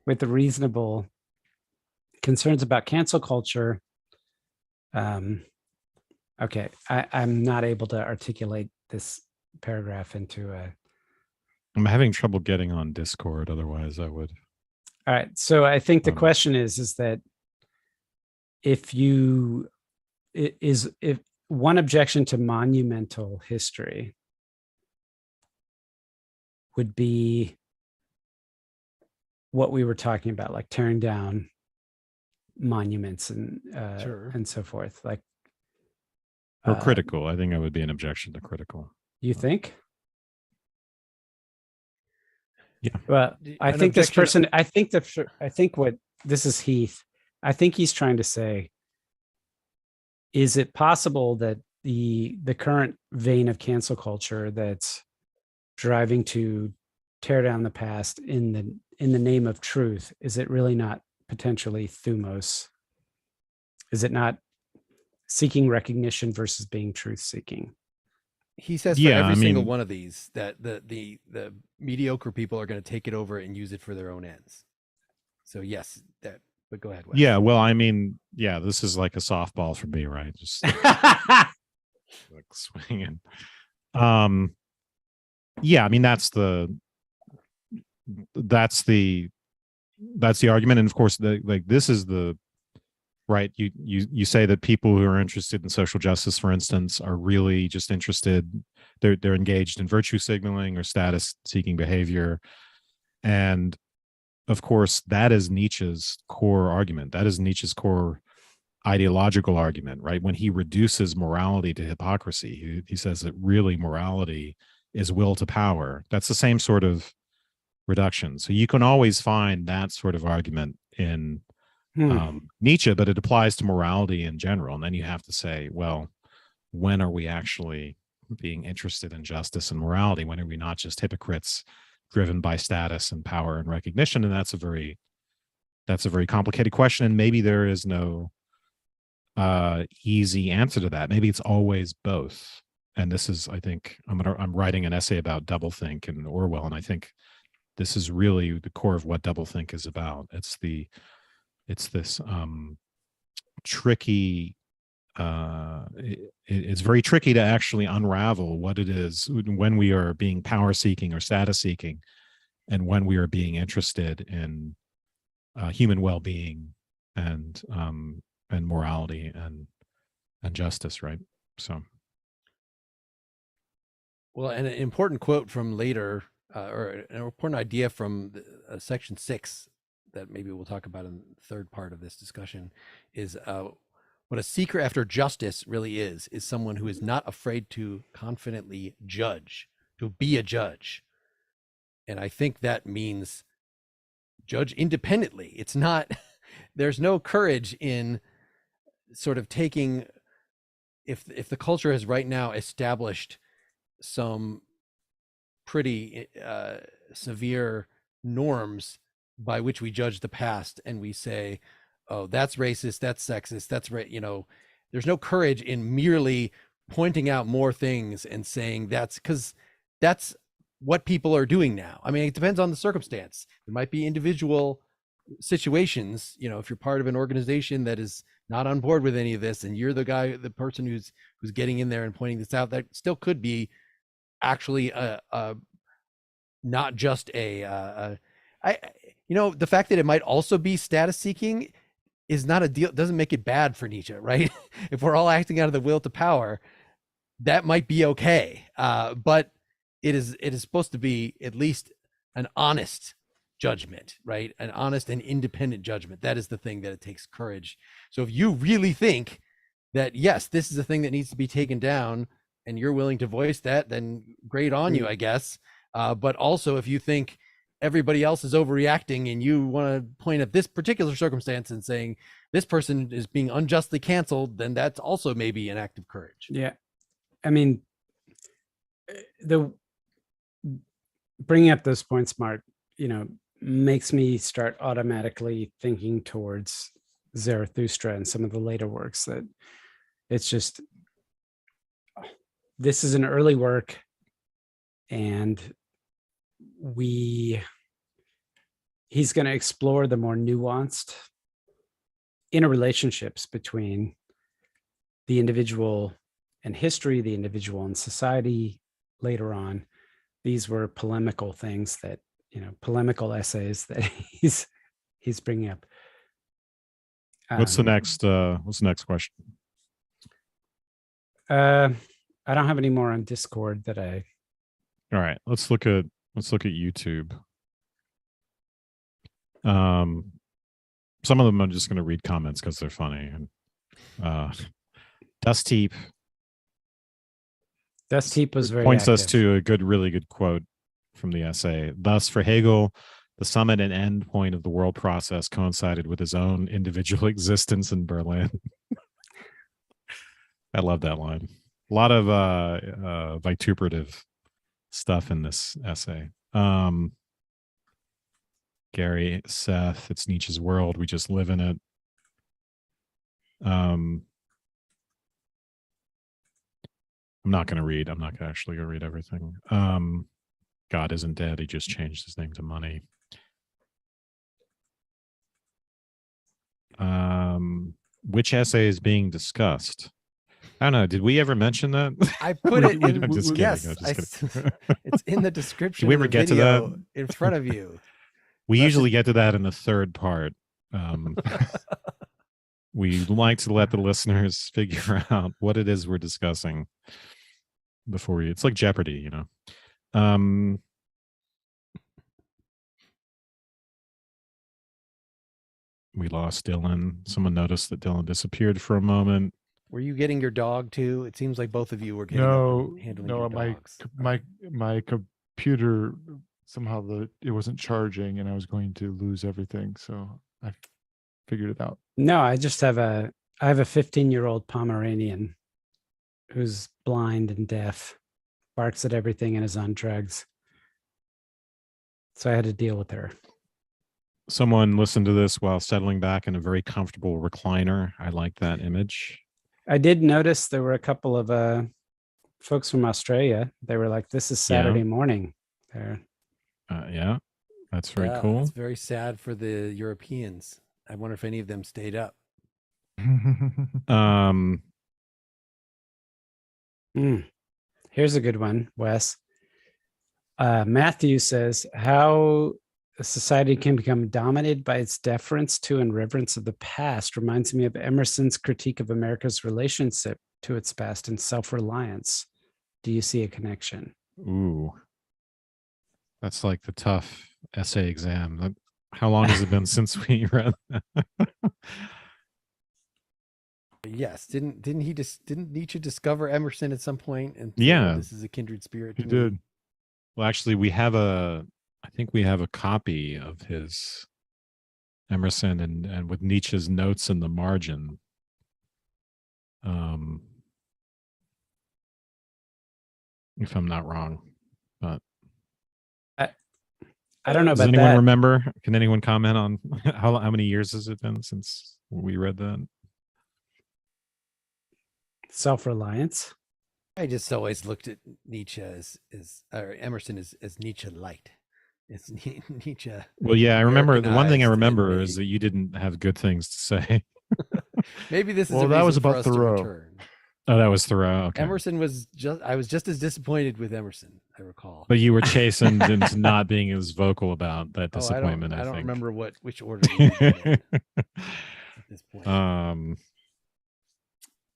with the reasonable concerns about cancel culture, okay, I'm not able to articulate this paragraph into a... I'm having trouble getting on Discord, otherwise I would. All right. So I think the question is that if one objection to monumental history would be what we were talking about, like tearing down monuments and and so forth, like or critical. I think I would be an objection to critical. You think? Yeah. Well, I think this person, I think what this is Heath. I think he's trying to say, is it possible that the current vein of cancel culture that's driving to tear down the past in the name of truth, is it really not potentially thumos? Is it not seeking recognition versus being truth seeking? He says for every single one of these that the mediocre people are going to take it over and use it for their own ends. So yes, but go ahead, Wes. Yeah, well, this is like a softball for me, right? Just like swinging. Yeah, I mean that's the argument, and of course, this is the right. You say that people who are interested in social justice, for instance, are really just interested. They're engaged in virtue signaling or status seeking behavior, and of course, that is Nietzsche's core argument. That is Nietzsche's core ideological argument, right? When he reduces morality to hypocrisy, he says that really morality is will to power. That's the same sort of reduction. So you can always find that sort of argument in Nietzsche, but it applies to morality in general. And then you have to say, well, when are we actually being interested in justice and morality? When are we not just hypocrites driven by status and power and recognition? And that's a very complicated question. And maybe there is no easy answer to that. Maybe it's always both. And this is, I think, I'm writing an essay about doublethink and Orwell, and I think this is really the core of what doublethink is about. It's this tricky. It's very tricky to actually unravel what it is when we are being power seeking or status seeking, and when we are being interested in human well-being and morality and justice, right? So, well, and an important quote from later, or an important idea from section 6 that maybe we'll talk about in the third part of this discussion is what a seeker after justice really is someone who is not afraid to confidently judge, to be a judge. And I think that means judge independently. It's not, there's no courage in sort of taking, if the culture has right now established some pretty severe norms by which we judge the past, and we say, oh, that's racist, that's sexist, that's right, there's no courage in merely pointing out more things and saying that's because that's what people are doing now. I mean, it depends on the circumstance. There might be individual situations, if you're part of an organization that is not on board with any of this, and you're the person who's getting in there and pointing this out, that still could be actually not just the fact that it might also be status seeking is not a deal, doesn't make it bad for Nietzsche, right? If we're all acting out of the will to power, that might be okay. But it is supposed to be at least an honest judgment, right? An honest and independent judgment. That is the thing that it takes courage. So if you really think that, yes, this is a thing that needs to be taken down, and you're willing to voice that, then great on you, I guess. But also, if you think everybody else is overreacting and you want to point at this particular circumstance and saying this person is being unjustly canceled, then that's also maybe an act of courage. Yeah. I mean, bringing up those points, Mark, makes me start automatically thinking towards Zarathustra and some of the later works, that it's just, this is an early work, and he's going to explore the more nuanced interrelationships between the individual and history, the individual and society later on. These were polemical things that, polemical essays that he's bringing up. what's the next question? I don't have any more on Discord that I. All right, let's look at YouTube. Some of them I'm just going to read comments because they're funny. And Dust Heap was very points us active. to a really good quote from the essay. Thus, for Hegel, the summit and end point of the world process coincided with his own individual existence in Berlin. I love that line. A lot of vituperative stuff in this essay. Gary, Seth, it's Nietzsche's world. We just live in it. I'm not going to read. I'm not actually going to read everything. God isn't dead. He just changed his name to money. Which essay is being discussed? I don't know. Did we ever mention that? I put it in. I'm just kidding. Yes, I'm just kidding. it's in the description. Did we of ever the get to video that? in front of you? We usually get to that in the third part. We like to let the listeners figure out what it is we're discussing before it's like Jeopardy, we lost Dylan. Someone noticed that Dylan disappeared for a moment. Were you getting your dog too? It seems like both of you were getting No, handling no, your my dogs. my computer somehow it wasn't charging, and I was going to lose everything. So I figured it out. No, I have a 15-year-old Pomeranian who's blind and deaf, barks at everything and is on drugs. So I had to deal with her. Someone listened to this while settling back in a very comfortable recliner. I like that image. I did notice there were a couple of folks from Australia. They were like, "This is Saturday morning." There. Yeah, that's very cool. It's very sad for the Europeans. I wonder if any of them stayed up. Here's a good one, Wes. Matthew says, how a society can become dominated by its deference to and reverence of the past reminds me of Emerson's critique of America's relationship to its past and self-reliance. Do you see a connection? Ooh, that's like the tough essay exam. How long has it been since we read that? Yes, didn't Nietzsche discover Emerson at some point? And Yeah, this is a kindred spirit. He did. Well, actually, I think we have a copy of his Emerson and with Nietzsche's notes in the margin. If I'm not wrong, but I don't know does about anyone that. remember? Can anyone comment on how many years has it been since we read that? Self-reliance. I just always looked at Nietzsche or Emerson as Nietzsche light. It's Nietzsche. Well, yeah, I remember the one thing I Americanized remember and is that you didn't have good things to say. Maybe this is Well, a that reason was for about us to Thoreau. return. Oh, that was Thoreau. Okay. Emerson I was just as disappointed with Emerson, I recall. But you were chastened into not being as vocal about that disappointment. I don't think. remember which order we did that in at this point.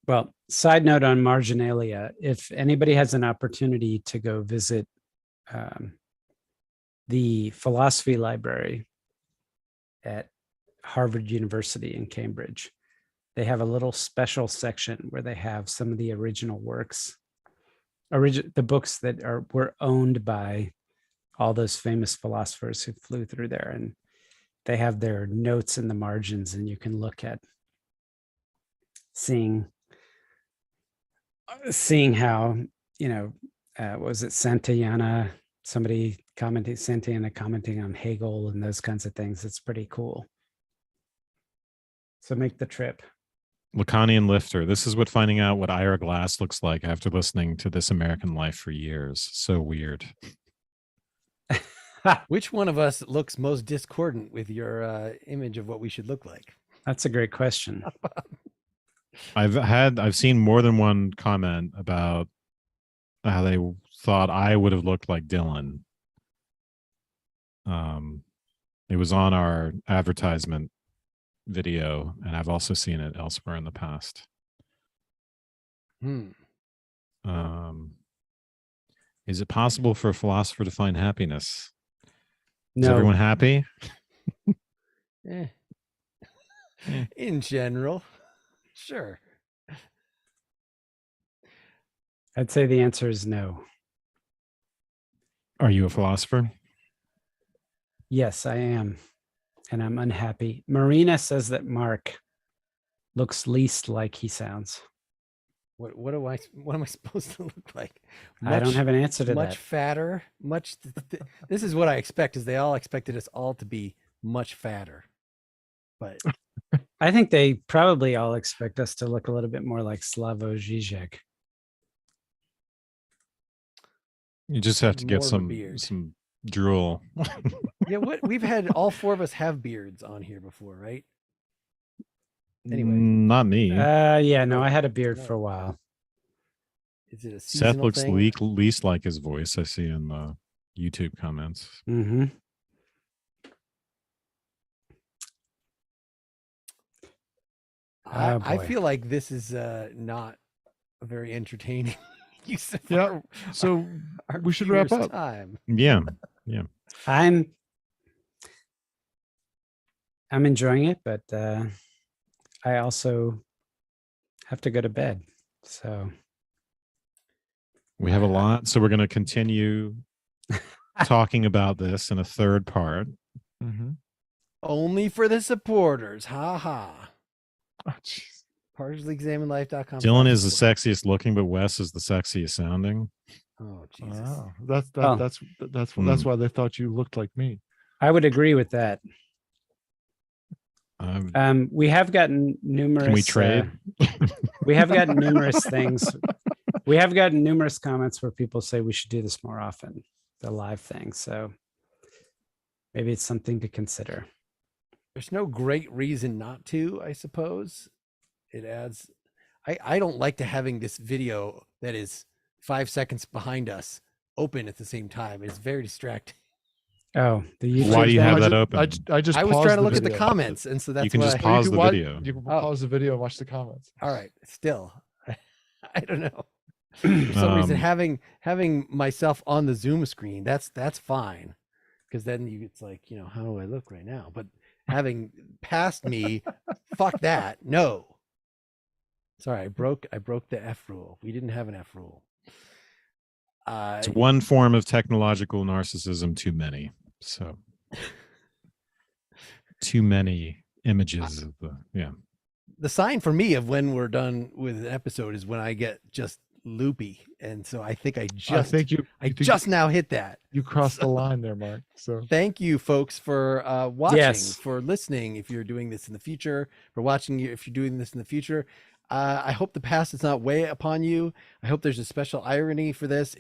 Well, side note on marginalia, if anybody has an opportunity to go visit the philosophy library at Harvard University in Cambridge, they have a little special section where they have some of the original works, the books that were owned by all those famous philosophers who flew through there, and they have their notes in the margins, and you can look at seeing how, was it Santayana, Santayana commenting on Hegel and those kinds of things. It's pretty cool. So make the trip. Lacanian Lifter. This is what finding out what Ira Glass looks like after listening to This American Life for years. So weird. Which one of us looks most discordant with your image of what we should look like? That's a great question. I've seen more than one comment about how they thought I would have looked like Dylan. It was on our advertisement video, and I've also seen it elsewhere in the past. Is it possible for a philosopher to find happiness? No. Is everyone happy? In general, sure. I'd say the answer is no. Are you a philosopher? Yes, I am. And I'm unhappy. Marina says that Mark looks least like he sounds. What am I supposed to look like? I don't have an answer to much that. Fatter, this is what I expect, is they all expected us all to be much fatter. But I think they probably all expect us to look a little bit more like Slavoj Žižek. You just have to get More of a beard. some drool. yeah, we've had all four of us have beards on here before, right? Anyway. Not me. Yeah, no, I had a beard for a while. Is it a Seth looks thing? least like his voice, I see in the YouTube comments. Mm-hmm. I feel like this is not a very entertaining use of Yeah. So our we should wrap viewers' up. time. Yeah. I'm I'm enjoying it, but I also have to go to bed. So We have a lot, so we're going to continue talking about this in a third part. Mm-hmm. Only for the supporters. Ha ha. Oh, jeez. Partiallyexaminedlife.com. Dylan is the sexiest looking, but Wes is the sexiest sounding. Oh, Jesus. Wow. That's Oh. that's why they thought you looked like me. I would agree with that. We have gotten numerous. Can we trade? We have gotten numerous things. We have gotten numerous comments where people say we should do this more often, the live thing. So maybe it's something to consider. There's no great reason not to, I suppose. It adds. I don't like to having this video that is 5 seconds behind us open at the same time. It's very distracting. Oh, the YouTube. Why do you thing? have that I open? just I was paused trying to look at the video. comments, and so that's You can why. just pause the video. You can Oh. pause the video and watch the comments. All right, still, I don't know. For some reason, having myself on the Zoom screen, that's fine, because then it's like, how do I look right now? But having past me, fuck that. No. Sorry, I broke the F rule. We didn't have an F rule. It's one form of technological narcissism too many. So too many images of the sign for me of when we're done with an episode is when I get just loopy, and so I think I just now hit that. You crossed the line there, Mark. So Thank you, folks, for watching, Yes. for listening. If you're doing this in the future, for watching, if you're doing this in the future, I hope the past does not weigh upon you. I hope there's a special irony for this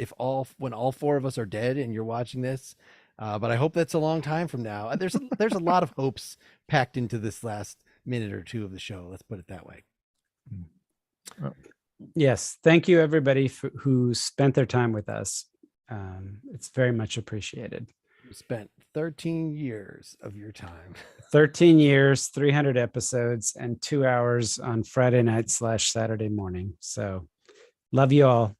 when all four of us are dead and you're watching this. But I hope that's a long time from now. There's a lot of hopes packed into this last minute or two of the show. Let's put it that way. Yes. Thank you, everybody who spent their time with us. It's very much appreciated. You spent 13 years of your time. 13 years, 300 episodes, and 2 hours on Friday night / Saturday morning. So love you all.